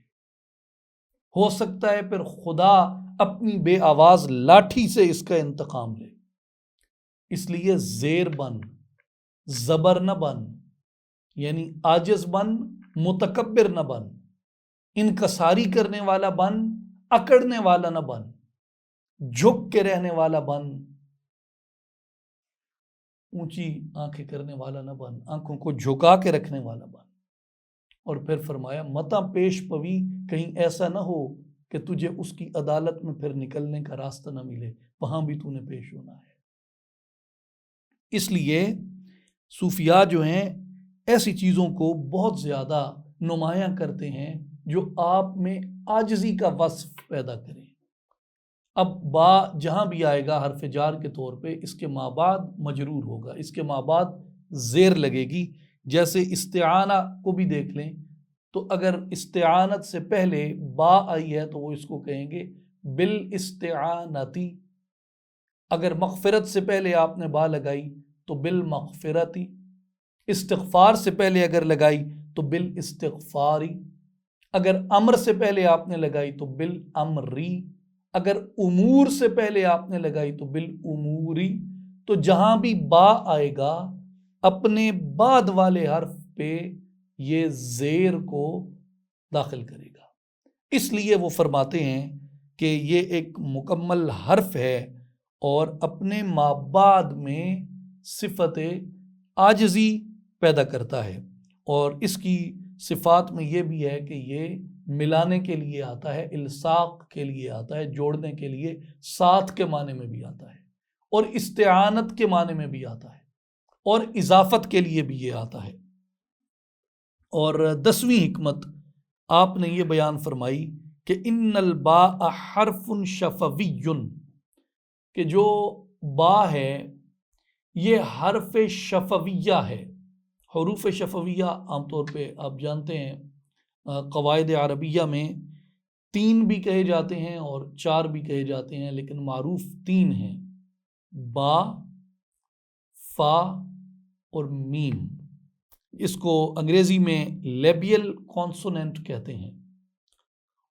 Speaker 1: ہو سکتا ہے پھر خدا اپنی بے آواز لاٹھی سے اس کا انتقام لے۔ اس لیے زیر بن، زبر نہ بن، یعنی عاجز بن، متکبر نہ بن، انکساری کرنے والا بن، اکڑنے والا نہ بن، جھک کے رہنے والا بن، اونچی آنکھیں کرنے والا نہ بن، آنکھوں کو جھکا کے رکھنے والا بن۔ اور پھر فرمایا متا پیش پوی، کہیں ایسا نہ ہو کہ تجھے اس کی عدالت میں پھر نکلنے کا راستہ نہ ملے، وہاں بھی تو نے پیش ہونا ہے۔ اس لیے صوفیاء جو ہیں ایسی چیزوں کو بہت زیادہ نمایاں کرتے ہیں جو آپ میں عاجزی کا وصف پیدا کریں۔ اب با جہاں بھی آئے گا حرف جار کے طور پہ، اس کے ماں بعد مجرور ہوگا، اس کے ماں بعد زیر لگے گی۔ جیسے استعانہ کو بھی دیکھ لیں تو اگر استعانت سے پہلے با آئی ہے تو وہ اس کو کہیں گے بالاستعانتی۔ اگر مغفرت سے پہلے آپ نے با لگائی تو بالمغفرتی، استغفار سے پہلے اگر لگائی تو بالاستغفاری، اگر امر سے پہلے آپ نے لگائی تو بالامری، اگر امور سے پہلے آپ نے لگائی تو بالاموری۔ تو جہاں بھی با آئے گا اپنے بعد والے حرف پہ یہ زیر کو داخل کرے گا۔ اس لیے وہ فرماتے ہیں کہ یہ ایک مکمل حرف ہے اور اپنے مابعد میں صفت عاجزی پیدا کرتا ہے، اور اس کی صفات میں یہ بھی ہے کہ یہ ملانے کے لیے آتا ہے، الصاق کے لیے آتا ہے، جوڑنے کے لیے، ساتھ کے معنی میں بھی آتا ہے، اور استعانت کے معنی میں بھی آتا ہے، اور اضافت کے لیے بھی یہ آتا ہے۔ اور 10ویں حکمت آپ نے یہ بیان فرمائی کہ ان الباء حرف شفوی، کہ جو با ہے یہ حرف شفویہ ہے۔ حروف شفویہ عام طور پہ آپ جانتے ہیں قواعد عربیہ میں 3 بھی کہے جاتے ہیں اور 4 بھی کہے جاتے ہیں، لیکن معروف 3 ہیں، با، فا اور میم۔ اس کو انگریزی میں لیبیل کانسوننٹ کہتے ہیں،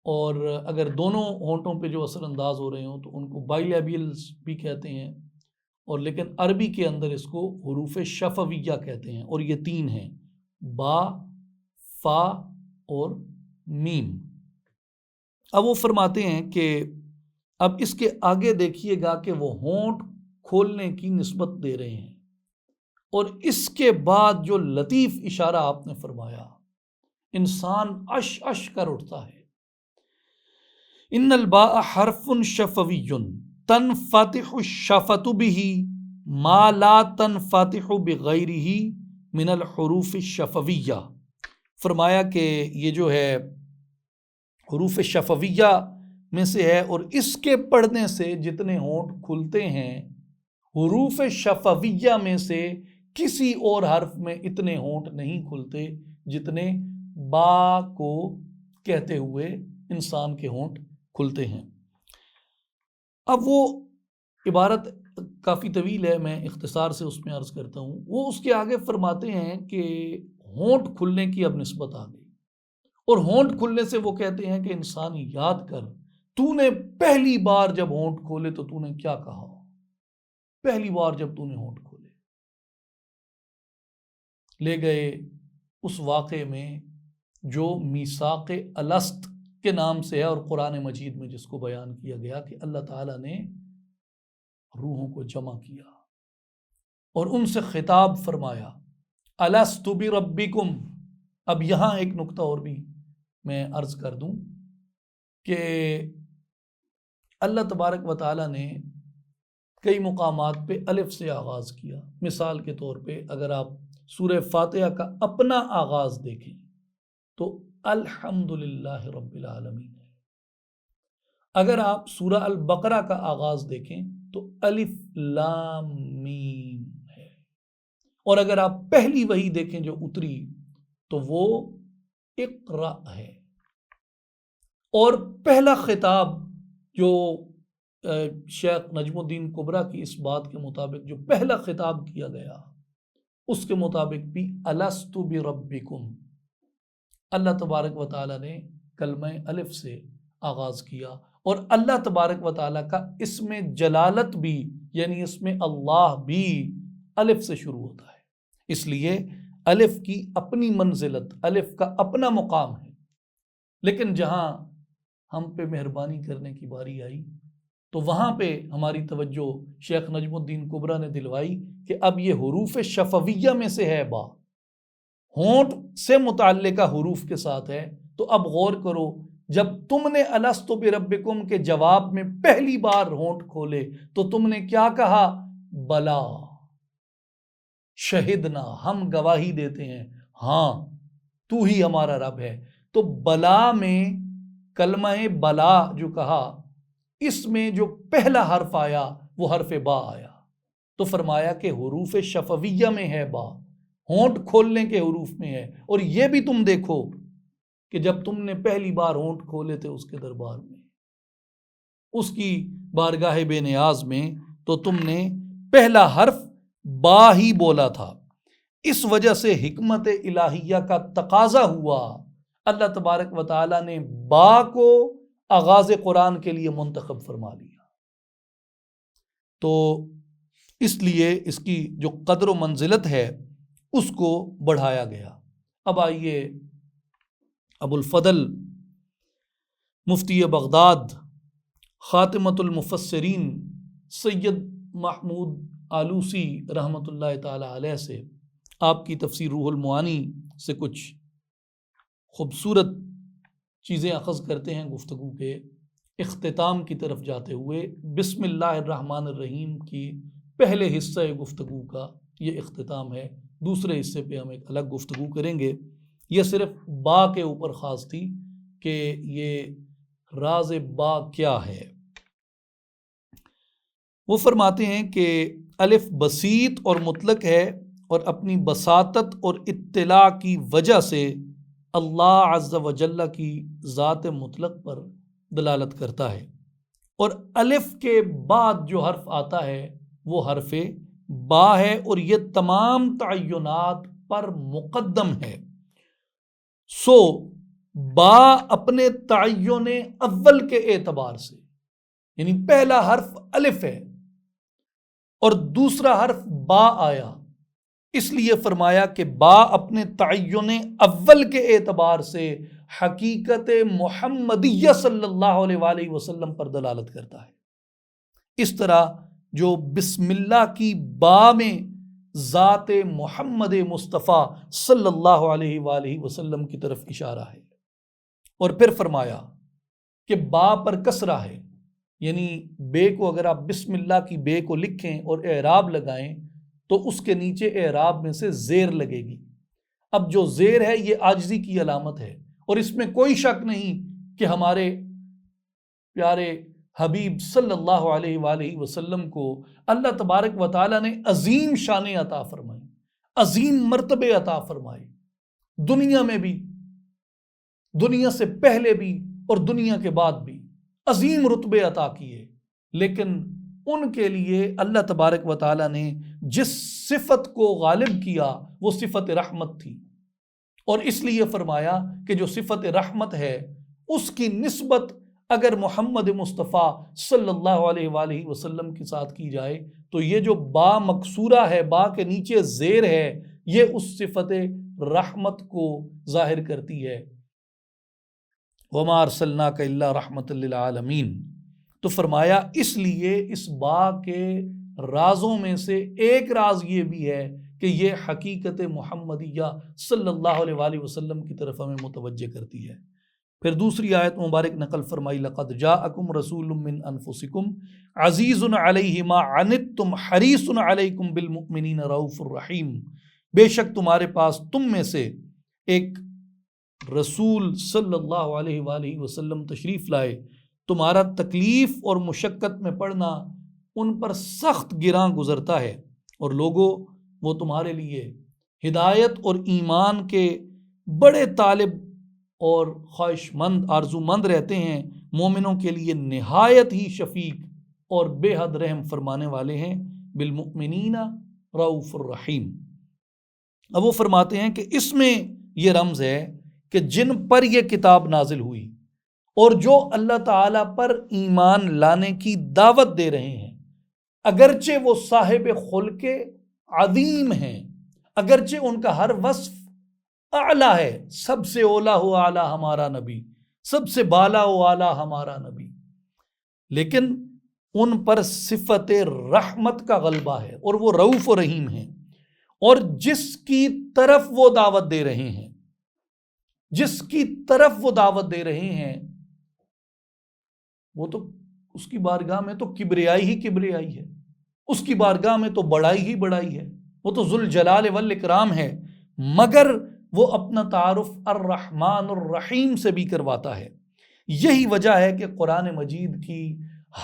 Speaker 1: اور اگر دونوں ہونٹوں پہ جو اثر انداز ہو رہے ہوں تو ان کو بائی لیبیلز بھی کہتے ہیں، اور لیکن عربی کے اندر اس کو حروف شفویہ کہتے ہیں، اور یہ 3 ہیں، با، فا اور میم۔ اب وہ فرماتے ہیں کہ اب اس کے آگے دیکھیے گا کہ وہ ہونٹ کھولنے کی نسبت دے رہے ہیں، اور اس کے بعد جو لطیف اشارہ آپ نے فرمایا، انسان اش اش کر اٹھتا ہے۔ ان الباء حرف شفوی تنفتح الشفة به ما لا تنفتح بغیرہ من الحروف الشفویہ۔ فرمایا کہ یہ جو ہے حروف شفویہ میں سے ہے، اور اس کے پڑھنے سے جتنے ہونٹ کھلتے ہیں، حروف شفویہ میں سے کسی اور حرف میں اتنے ہونٹ نہیں کھلتے جتنے با کو کہتے ہوئے انسان کے ہونٹ کھلتے ہیں۔ اب وہ عبارت کافی طویل ہے، میں اختصار سے اس میں عرض کرتا ہوں۔ وہ اس کے آگے فرماتے ہیں کہ ہونٹ کھلنے کی اب نسبت آ گئی، اور ہونٹ کھلنے سے وہ کہتے ہیں کہ انسان یاد کر، تو نے پہلی بار جب ہونٹ کھولے تو تو نے کیا کہا، پہلی بار جب تو نے ہونٹ کھولے۔ لے گئے اس واقعے میں جو میثاق الست کے نام سے ہے، اور قرآن مجید میں جس کو بیان کیا گیا کہ اللہ تعالیٰ نے روحوں کو جمع کیا اور ان سے خطاب فرمایا، الست بربکم۔ اب یہاں ایک نقطہ اور بھی میں عرض کر دوں کہ اللہ تبارک و تعالیٰ نے کئی مقامات پہ الف سے آغاز کیا۔ مثال کے طور پہ اگر آپ سورہ فاتحہ کا اپنا آغاز دیکھیں تو الحمدللہ رب العالمین ہے۔ اگر آپ سورہ البقرہ کا آغاز دیکھیں تو الف لام میم ہے، اور اگر آپ پہلی وحی دیکھیں جو اتری تو وہ اقرأ ہے، اور پہلا خطاب جو شیخ نجم الدین کبریٰ کی اس بات کے مطابق جو پہلا خطاب کیا گیا اس کے مطابق بھی الست بربکم، اللہ تبارک و تعالیٰ نے کلمہ الف سے آغاز کیا، اور اللہ تبارک و تعالیٰ کا اسم جلالت بھی یعنی اسم اللہ بھی الف سے شروع ہوتا ہے۔ اس لیے الف کی اپنی منزلت، الف کا اپنا مقام ہے، لیکن جہاں ہم پہ مہربانی کرنے کی باری آئی تو وہاں پہ ہماری توجہ شیخ نجم الدین کبریٰ نے دلوائی کہ اب یہ حروف شفویہ میں سے ہے، با ہونٹ سے متعلقہ حروف کے ساتھ ہے۔ تو اب غور کرو، جب تم نے الست بربکم کے جواب میں پہلی بار ہونٹ کھولے تو تم نے کیا کہا؟ بلا، شہدنا، ہم گواہی دیتے ہیں، ہاں تو ہی ہمارا رب ہے۔ تو بلا میں کلمہ بلا جو کہا، اس میں جو پہلا حرف آیا وہ حرف با آیا، تو فرمایا کہ حروف شفویہ میں ہے با، ہونٹ کھولنے کے حروف میں ہے۔ اور یہ بھی تم دیکھو کہ جب تم نے پہلی بار ہونٹ کھولے تھے اس کے دربار میں، اس کی بارگاہ بے نیاز میں، تو تم نے پہلا حرف با ہی بولا تھا۔ اس وجہ سے حکمت الہیہ کا تقاضا ہوا، اللہ تبارک و تعالیٰ نے با کو آغاز قرآن کے لیے منتخب فرما لیا، تو اس لیے اس کی جو قدر و منزلت ہے اس کو بڑھایا گیا۔ اب آئیے ابو الفضل مفتی بغداد خاتمۃ المفسرین سید محمود آلوسی رحمۃ اللہ تعالی علیہ سے آپ کی تفسیر روح المعانی سے کچھ خوبصورت چیزیں اخذ کرتے ہیں گفتگو کے اختتام کی طرف جاتے ہوئے۔ بسم اللہ الرحمن الرحیم کی پہلے حصہ گفتگو کا یہ اختتام ہے، دوسرے حصے پہ ہم ایک الگ گفتگو کریں گے۔ یہ صرف با کے اوپر خاص تھی کہ یہ راز با کیا ہے۔ وہ فرماتے ہیں کہ الف بسیط اور مطلق ہے، اور اپنی بساطت اور اطلاع کی وجہ سے اللہ عز و جل کی ذات مطلق پر دلالت کرتا ہے، اور الف کے بعد جو حرف آتا ہے وہ حرف با ہے، اور یہ تمام تعینات پر مقدم ہے۔ سو با اپنے تعین اول کے اعتبار سے، یعنی پہلا حرف الف ہے اور دوسرا حرف با آیا، اس لیے فرمایا کہ با اپنے تعین اول کے اعتبار سے حقیقت محمدیہ صلی اللہ علیہ وآلہ وسلم پر دلالت کرتا ہے۔ اس طرح جو بسم اللہ کی با میں ذات محمد مصطفیٰ صلی اللہ علیہ وآلہ وسلم کی طرف اشارہ ہے، اور پھر فرمایا کہ با پر کسرہ ہے، یعنی بے کو اگر آپ بسم اللہ کی بے کو لکھیں اور اعراب لگائیں تو اس کے نیچے اعراب میں سے زیر لگے گی۔ اب جو زیر ہے یہ عاجزی کی علامت ہے، اور اس میں کوئی شک نہیں کہ ہمارے پیارے حبیب صلی اللہ علیہ وآلہ وسلم کو اللہ تبارک و تعالیٰ نے عظیم شانیں عطا فرمائی، عظیم مرتبے عطا فرمائے، دنیا میں بھی، دنیا سے پہلے بھی اور دنیا کے بعد بھی عظیم رتبے عطا کیے، لیکن ان کے لیے اللہ تبارک و تعالیٰ نے جس صفت کو غالب کیا وہ صفت رحمت تھی، اور اس لیے فرمایا کہ جو صفت رحمت ہے اس کی نسبت اگر محمد مصطفیٰ صلی اللہ علیہ وآلہ وسلم کے ساتھ کی جائے تو یہ جو با مکسورہ ہے، با کے نیچے زیر ہے، یہ اس صفت رحمت کو ظاہر کرتی ہے۔ وما ارسلناک الا رحمۃ للعالمین۔ تو فرمایا اس لیے اس با کے رازوں میں سے ایک راز یہ بھی ہے کہ یہ حقیقت محمدیہ صلی اللہ علیہ وآلہ وسلم کی طرف ہمیں متوجہ کرتی ہے۔ پھر دوسری آیت مبارک نقل فرمائی، لقد جاءکم رسول من انفسکم عزیز علیہ ما عنتم حریص علیکم بالمؤمنین رؤوف الرحیم۔ بے شک تمہارے پاس تم میں سے ایک رسول صلی اللہ علیہ وآلہ وسلم تشریف لائے، تمہارا تکلیف اور مشقت میں پڑنا ان پر سخت گراں گزرتا ہے، اور لوگوں وہ تمہارے لیے ہدایت اور ایمان کے بڑے طالب اور خواہش مند آرزو مند رہتے ہیں، مومنوں کے لیے نہایت ہی شفیق اور بے حد رحم فرمانے والے ہیں، بالمؤمنین رؤوف الرحیم۔ اب وہ فرماتے ہیں کہ اس میں یہ رمز ہے کہ جن پر یہ کتاب نازل ہوئی اور جو اللہ تعالیٰ پر ایمان لانے کی دعوت دے رہے ہیں، اگرچہ وہ صاحب خلق عظیم ہیں، اگرچہ ان کا ہر وصف اعلیٰ ہے، سب سے اولیٰ و اعلیٰ ہمارا نبی، سب سے بالا و اعلیٰ ہمارا نبی، لیکن ان پر صفت رحمت کا غلبہ ہے اور وہ رؤوف و رحیم ہیں، اور جس کی طرف وہ دعوت دے رہے ہیں، جس کی طرف وہ دعوت دے رہے ہیں، وہ تو اس کی بارگاہ میں تو کبریائی ہی کبریائی ہے، اس کی بارگاہ میں تو بڑائی ہی بڑائی ہے، وہ تو ذوالجلال والاکرام ہے، مگر وہ اپنا تعارف الرحمن الرحیم سے بھی کرواتا ہے۔ یہی وجہ ہے کہ قرآن مجید کی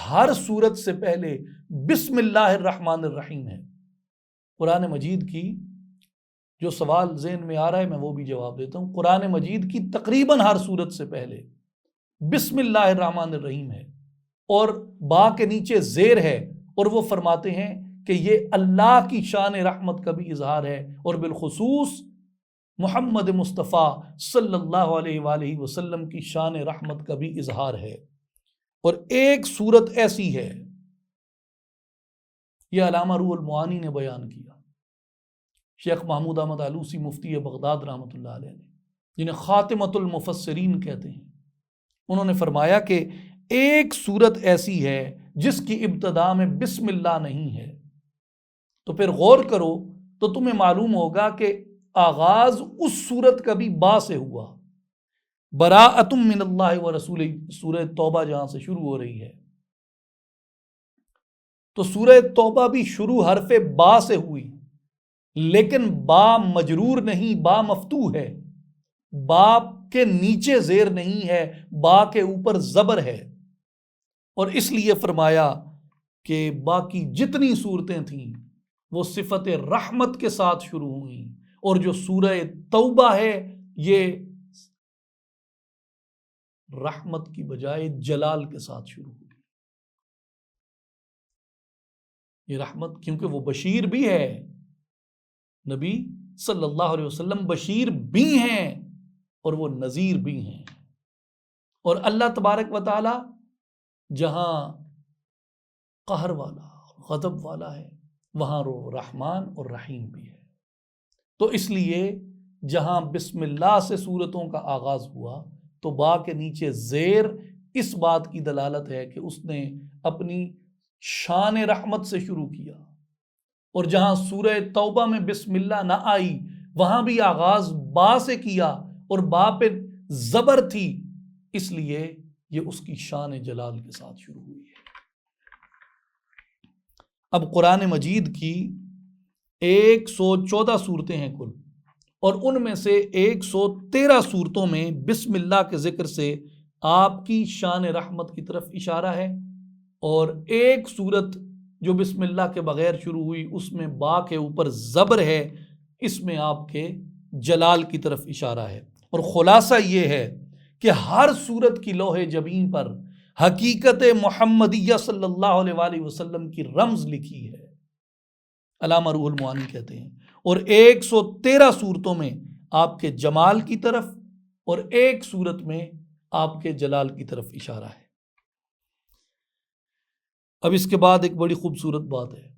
Speaker 1: ہر سورت سے پہلے بسم اللہ الرحمن الرحیم ہے۔ قرآن مجید کی جو سوال ذہن میں آ رہا ہے میں وہ بھی جواب دیتا ہوں، قرآن مجید کی تقریباً ہر سورت سے پہلے بسم اللہ الرحمن الرحیم ہے، اور با کے نیچے زیر ہے، اور وہ فرماتے ہیں کہ یہ اللہ کی شان رحمت کا بھی اظہار ہے، اور بالخصوص محمد مصطفیٰ صلی اللہ علیہ وآلہ وسلم کی شان رحمت کا بھی اظہار ہے۔ اور ایک صورت ایسی ہے، یہ علامہ روح المعانی نے بیان کیا، شیخ محمود احمد آلوسی مفتی بغداد رحمۃ اللہ علیہ نے، جنہیں خاتمۃ المفسرین کہتے ہیں، انہوں نے فرمایا کہ ایک صورت ایسی ہے جس کی ابتدا میں بسم اللہ نہیں ہے، تو پھر غور کرو تو تمہیں معلوم ہوگا کہ آغاز اس صورت کا بھی با سے ہوا، براءۃ من اللہ ورسولہ، سورہ توبہ جہاں سے شروع ہو رہی ہے، تو سورہ توبہ بھی شروع حرف با سے ہوئی، لیکن با مجرور نہیں، با مفتوح ہے، با کے نیچے زیر نہیں ہے، با کے اوپر زبر ہے، اور اس لیے فرمایا کہ باقی جتنی صورتیں تھیں وہ صفت رحمت کے ساتھ شروع ہوئیں، اور جو سورہ توبہ ہے یہ رحمت کی بجائے جلال کے ساتھ شروع ہوئی۔ یہ رحمت، کیونکہ وہ بشیر بھی ہے، نبی صلی اللہ علیہ وسلم بشیر بھی ہیں اور وہ نذیر بھی ہیں، اور اللہ تبارک و تعالی جہاں قہر والا غضب والا ہے وہاں وہ رحمان اور رحیم بھی ہے، تو اس لیے جہاں بسم اللہ سے صورتوں کا آغاز ہوا تو با کے نیچے زیر اس بات کی دلالت ہے کہ اس نے اپنی شان رحمت سے شروع کیا، اور جہاں سورہ توبہ میں بسم اللہ نہ آئی وہاں بھی آغاز با سے کیا، اور با پہ زبر تھی، اس لیے یہ اس کی شان جلال کے ساتھ شروع ہوئی ہے۔ اب قرآن مجید کی 114 صورتیں ہیں کل، اور ان میں سے 113 صورتوں میں بسم اللہ کے ذکر سے آپ کی شان رحمت کی طرف اشارہ ہے، اور ایک صورت جو بسم اللہ کے بغیر شروع ہوئی اس میں با کے اوپر زبر ہے، اس میں آپ کے جلال کی طرف اشارہ ہے۔ اور خلاصہ یہ ہے کہ ہر صورت کی لوح جبین پر حقیقت محمدیہ صلی اللہ علیہ وآلہ وسلم کی رمز لکھی ہے، علامہ روح المعانی کہتے ہیں، اور 113 صورتوں میں آپ کے جمال کی طرف اور ایک صورت میں آپ کے جلال کی طرف اشارہ ہے۔ اب اس کے بعد ایک بڑی خوبصورت بات ہے،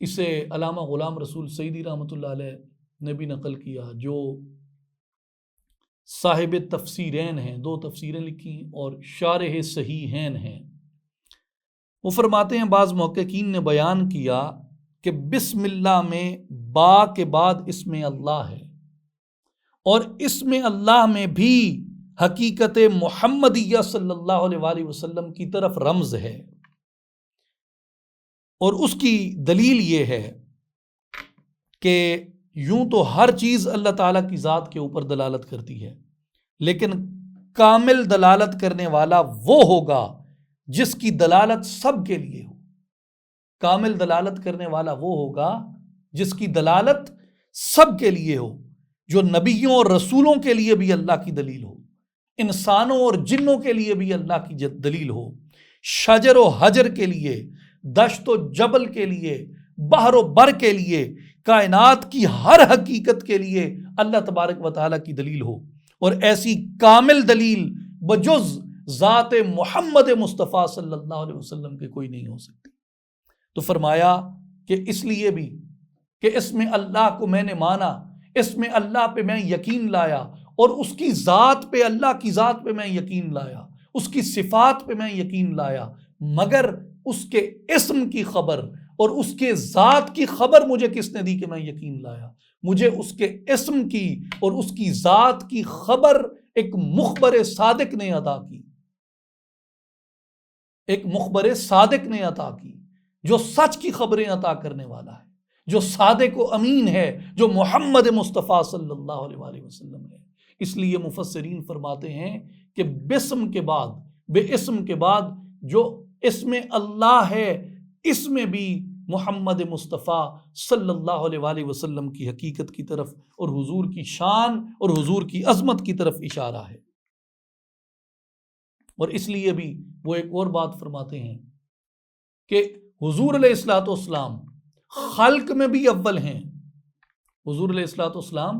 Speaker 1: اسے علامہ غلام رسول سعیدی رحمۃ اللہ علیہ نے بھی نقل کیا، جو صاحب تفسیرین ہیں، 2 تفسیریں لکھی اور شارح صحیحین ہیں۔ وہ فرماتے ہیں بعض محققین نے بیان کیا کہ بسم اللہ میں با کے بعد اسم اللہ ہے، اور اسم اللہ میں بھی حقیقت محمدیہ صلی اللہ علیہ وآلہ وسلم کی طرف رمز ہے، اور اس کی دلیل یہ ہے کہ یوں تو ہر چیز اللہ تعالیٰ کی ذات کے اوپر دلالت کرتی ہے، لیکن کامل دلالت کرنے والا وہ ہوگا جس کی دلالت سب کے لیے ہو۔ کامل دلالت کرنے والا وہ ہوگا جس کی دلالت سب کے لیے ہو، جو نبیوں اور رسولوں کے لیے بھی اللہ کی دلیل ہو، انسانوں اور جنوں کے لیے بھی اللہ کی دلیل ہو، شجر و حجر کے لیے، دشت و جبل کے لیے، بحر و بر کے لیے، کائنات کی ہر حقیقت کے لیے اللہ تبارک و تعالیٰ کی دلیل ہو، اور ایسی کامل دلیل بجز ذات محمد مصطفیٰ صلی اللہ علیہ وسلم کے کوئی نہیں ہو سکتی۔ تو فرمایا کہ اس لیے بھی کہ اس میں اللہ کو میں نے مانا، اس میں اللہ پہ میں یقین لایا، اور اس کی ذات پہ، اللہ کی ذات پہ میں یقین لایا، اس کی صفات پہ میں یقین لایا، مگر اس کے اسم کی خبر اور اس کے ذات کی خبر مجھے کس نے دی کہ میں یقین لایا؟ مجھے اس کے اسم کی اور اس کی ذات کی خبر ایک مخبر صادق نے عطا کی، ایک مخبر صادق نے عطا کی، جو سچ کی خبریں عطا کرنے والا ہے، جو صادق و امین ہے، جو محمد مصطفیٰ صلی اللہ علیہ وآلہ وسلم ہے۔ اس لیے مفسرین فرماتے ہیں کہ بسم کے بعد، بے اسم کے بعد جو اسم اللہ ہے، اس میں بھی محمد مصطفیٰ صلی اللہ علیہ وآلہ وسلم کی حقیقت کی طرف اور حضور کی شان اور حضور کی عظمت کی طرف اشارہ ہے۔ اور اس لیے بھی وہ ایک اور بات فرماتے ہیں کہ حضور علیہ الصلوۃ والسلام خلق میں بھی اول ہیں، حضور علیہ الصلوۃ والسلام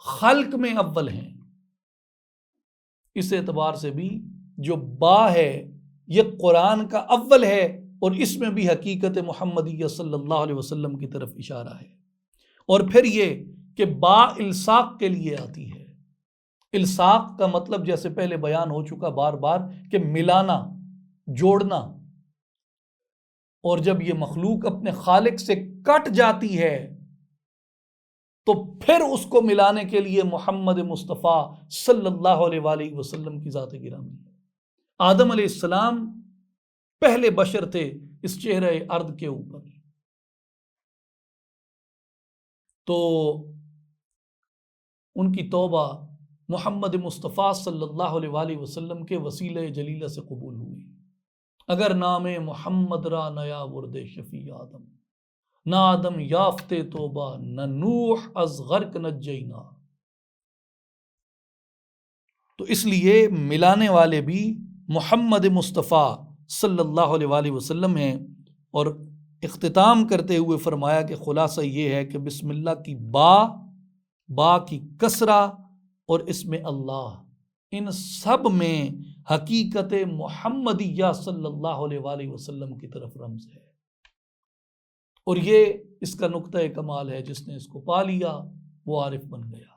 Speaker 1: خلق میں اول ہیں۔ اس اعتبار سے بھی جو با ہے یہ قرآن کا اول ہے، اور اس میں بھی حقیقت محمدیہ صلی اللہ علیہ وسلم کی طرف اشارہ ہے۔ اور پھر یہ کہ با الصاق کے لیے آتی ہے۔ الصاق کا مطلب جیسے پہلے بیان ہو چکا بار بار کہ ملانا، جوڑنا، اور جب یہ مخلوق اپنے خالق سے کٹ جاتی ہے تو پھر اس کو ملانے کے لیے محمد مصطفیٰ صلی اللہ علیہ وآلہ وسلم کی ذات گرامی ہے۔ آدم علیہ السلام پہلے بشر تھے اس چہرہ ارض کے اوپر، تو ان کی توبہ محمد مصطفیٰ صلی اللہ علیہ وآلہ وسلم کے وسیلہ جلیلہ سے قبول ہوئی۔ اگر نام محمد را نیا ورد شفیع آدم، نہ آدم یافتے توبہ، نہ نوح از غرق نجینا۔ تو اس لیے ملانے والے بھی محمد مصطفیٰ صلی اللہ علیہ وآلہ وسلم ہیں۔ اور اختتام کرتے ہوئے فرمایا کہ خلاصہ یہ ہے کہ بسم اللہ کی با کی کسرہ اور اسم اللہ، ان سب میں حقیقت محمدیہ صلی اللہ علیہ وآلہ وسلم کی طرف رمز ہے، اور یہ اس کا نقطہ کمال ہے۔ جس نے اس کو پا لیا وہ عارف بن گیا۔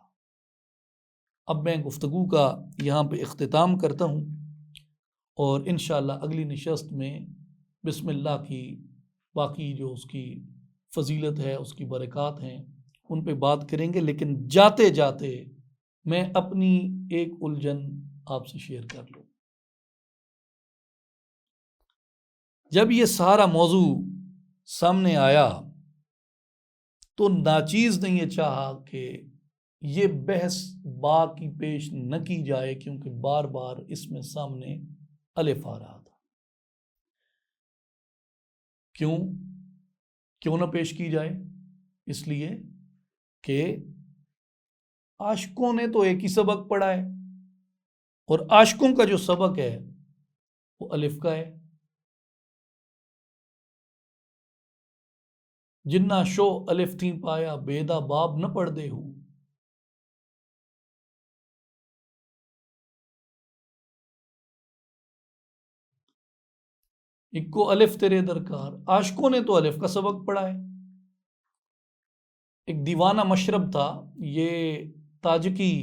Speaker 1: اب میں گفتگو کا یہاں پہ اختتام کرتا ہوں، اور انشاءاللہ اگلی نشست میں بسم اللہ کی باقی جو اس کی فضیلت ہے، اس کی برکات ہیں، ان پہ بات کریں گے۔ لیکن جاتے جاتے میں اپنی ایک الجھن آپ سے شیئر کر لوں۔ جب یہ سارا موضوع سامنے آیا تو ناچیز نے یہ چاہا کہ یہ بحث با کی پیش نہ کی جائے، کیونکہ بار بار اس میں سامنے الف آ رہا تھا۔ کیوں نہ پیش کی جائے؟ اس لیے کہ عاشقوں نے تو ایک ہی سبق پڑھا ہے، اور عاشقوں کا جو سبق ہے وہ الف کا ہے۔ جنہ شو الف تھی پایا، بیدا باب نہ پڑھ دے ہوں۔ ایک کو الف تیرے درکار، عاشقوں نے تو الف کا سبق پڑھا ہے۔ ایک دیوانہ مشرب تھا، یہ تاجکی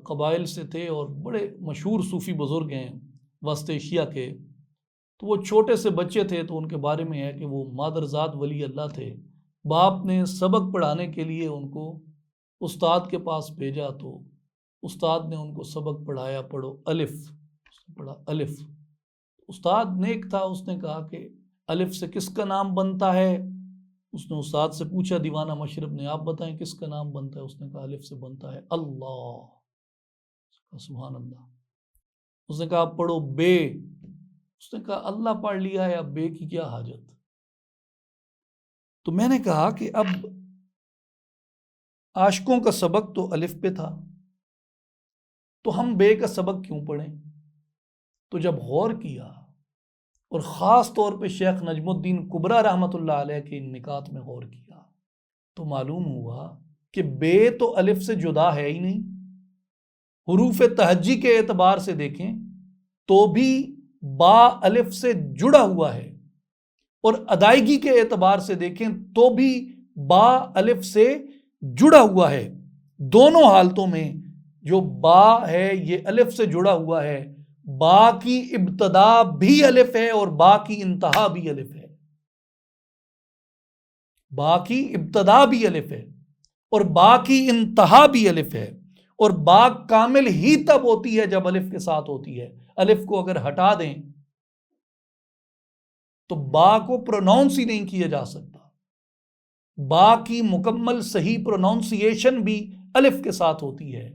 Speaker 1: قبائل سے تھے اور بڑے مشہور صوفی بزرگ ہیں وسط ایشیا کے. تو وہ چھوٹے سے بچے تھے تو ان کے بارے میں ہے کہ وہ مادرزاد ولی اللہ تھے. باپ نے سبق پڑھانے کے لیے ان کو استاد کے پاس بھیجا تو استاد نے ان کو سبق پڑھایا, پڑھو الف. اس نے پڑھا الف. استاد نیک تھا, اس نے کہا کہ الف سے کس کا نام بنتا ہے؟ اس نے استاد سے پوچھا دیوانہ مشرب نے, آپ بتائیں کس کا نام بنتا ہے؟ اس نے کہا الف سے بنتا ہے اللہ. سبحان اللہ. اس نے کہا پڑھو بے. اس نے کہا اللہ پڑھ لیا ہے, اب بے کی کیا حاجت؟ تو میں نے کہا کہ اب عاشقوں کا سبق تو الف پہ تھا, تو ہم بے کا سبق کیوں پڑھیں؟ تو جب غور کیا, اور خاص طور پہ شیخ نجم الدین کبریٰ رحمۃ اللہ علیہ کے ان نکات میں غور کیا, تو معلوم ہوا کہ بے تو الف سے جدا ہے ہی نہیں. حروف تہجی کے اعتبار سے دیکھیں تو بھی با الف سے جڑا ہوا ہے, اور ادائیگی کے اعتبار سے دیکھیں تو بھی با الف سے جڑا ہوا ہے. دونوں حالتوں میں جو با ہے یہ الف سے جڑا ہوا ہے. با کی ابتدا بھی الف ہے اور با کی انتہا بھی الف ہے. با کی ابتدا بھی الف ہے اور با کی انتہا بھی الف ہے. اور با کامل ہی تب ہوتی ہے جب الف کے ساتھ ہوتی ہے. الف کو اگر ہٹا دیں تو با کو پروناؤنس ہی نہیں کیا جا سکتا. با کی مکمل صحیح پروناؤنسیشن بھی الف کے ساتھ ہوتی ہے.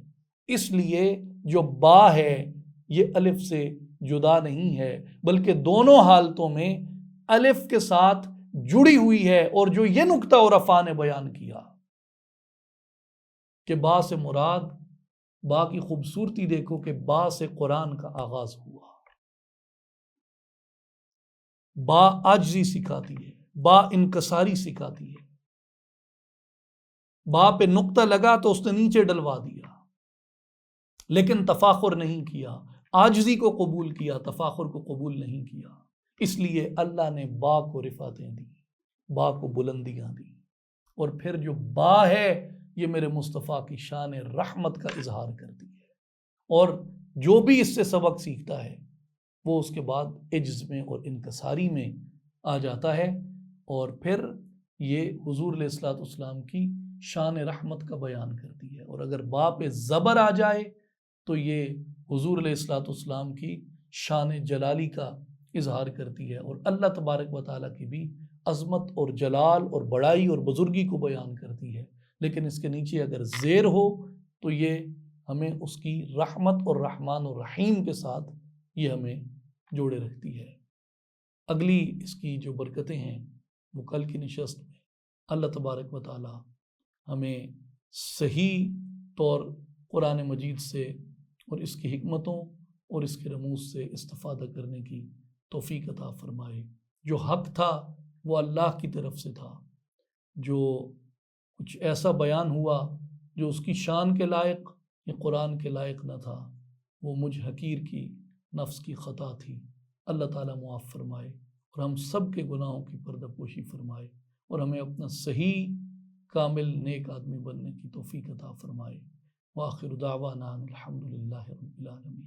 Speaker 1: اس لیے جو با ہے یہ الف سے جدا نہیں ہے, بلکہ دونوں حالتوں میں الف کے ساتھ جڑی ہوئی ہے. اور جو یہ نقطہ عرفا نے بیان کیا کہ با سے مراد, با کی خوبصورتی دیکھو کہ با سے قرآن کا آغاز ہوا. با عاجزی سکھاتی ہے, با انکساری سکھاتی ہے. با پہ نقطہ لگا تو اس نے نیچے ڈلوا دیا, لیکن تفاخر نہیں کیا. عاجزی کو قبول کیا, تفاخر کو قبول نہیں کیا. اس لیے اللہ نے با کو رفعتیں دی, با کو بلندیاں دی. اور پھر جو با ہے یہ میرے مصطفیٰ کی شان رحمت کا اظہار کرتی ہے. اور جو بھی اس سے سبق سیکھتا ہے وہ اس کے بعد عجز میں اور انکساری میں آ جاتا ہے. اور پھر یہ حضور علیہ الصلوۃ والسلام کی شان رحمت کا بیان کرتی ہے. اور اگر با پہ زبر آ جائے تو یہ حضور علیہ الصلوۃ والسلام کی شان جلالی کا اظہار کرتی ہے, اور اللہ تبارک و تعالیٰ کی بھی عظمت اور جلال اور بڑائی اور بزرگی کو بیان کرتی ہے. لیکن اس کے نیچے اگر زیر ہو تو یہ ہمیں اس کی رحمت اور رحمان اور رحیم کے ساتھ یہ ہمیں جوڑے رکھتی ہے. اگلی اس کی جو برکتیں ہیں وہ کل کی نشست میں اللہ تبارک و تعالیٰ ہمیں صحیح طور قرآن مجید سے اور اس کی حکمتوں اور اس کے رموز سے استفادہ کرنے کی توفیق عطا فرمائے. جو حق تھا وہ اللہ کی طرف سے تھا, جو کچھ ایسا بیان ہوا جو اس کی شان کے لائق یا قرآن کے لائق نہ تھا, وہ مجھ حقیر کی نفس کی خطا تھی. اللہ تعالیٰ معاف فرمائے اور ہم سب کے گناہوں کی پردہ پوشی فرمائے, اور ہمیں اپنا صحیح کامل نیک آدمی بننے کی توفیق عطا فرمائے. وآخر دعوانا الحمد للہ رب العالمین.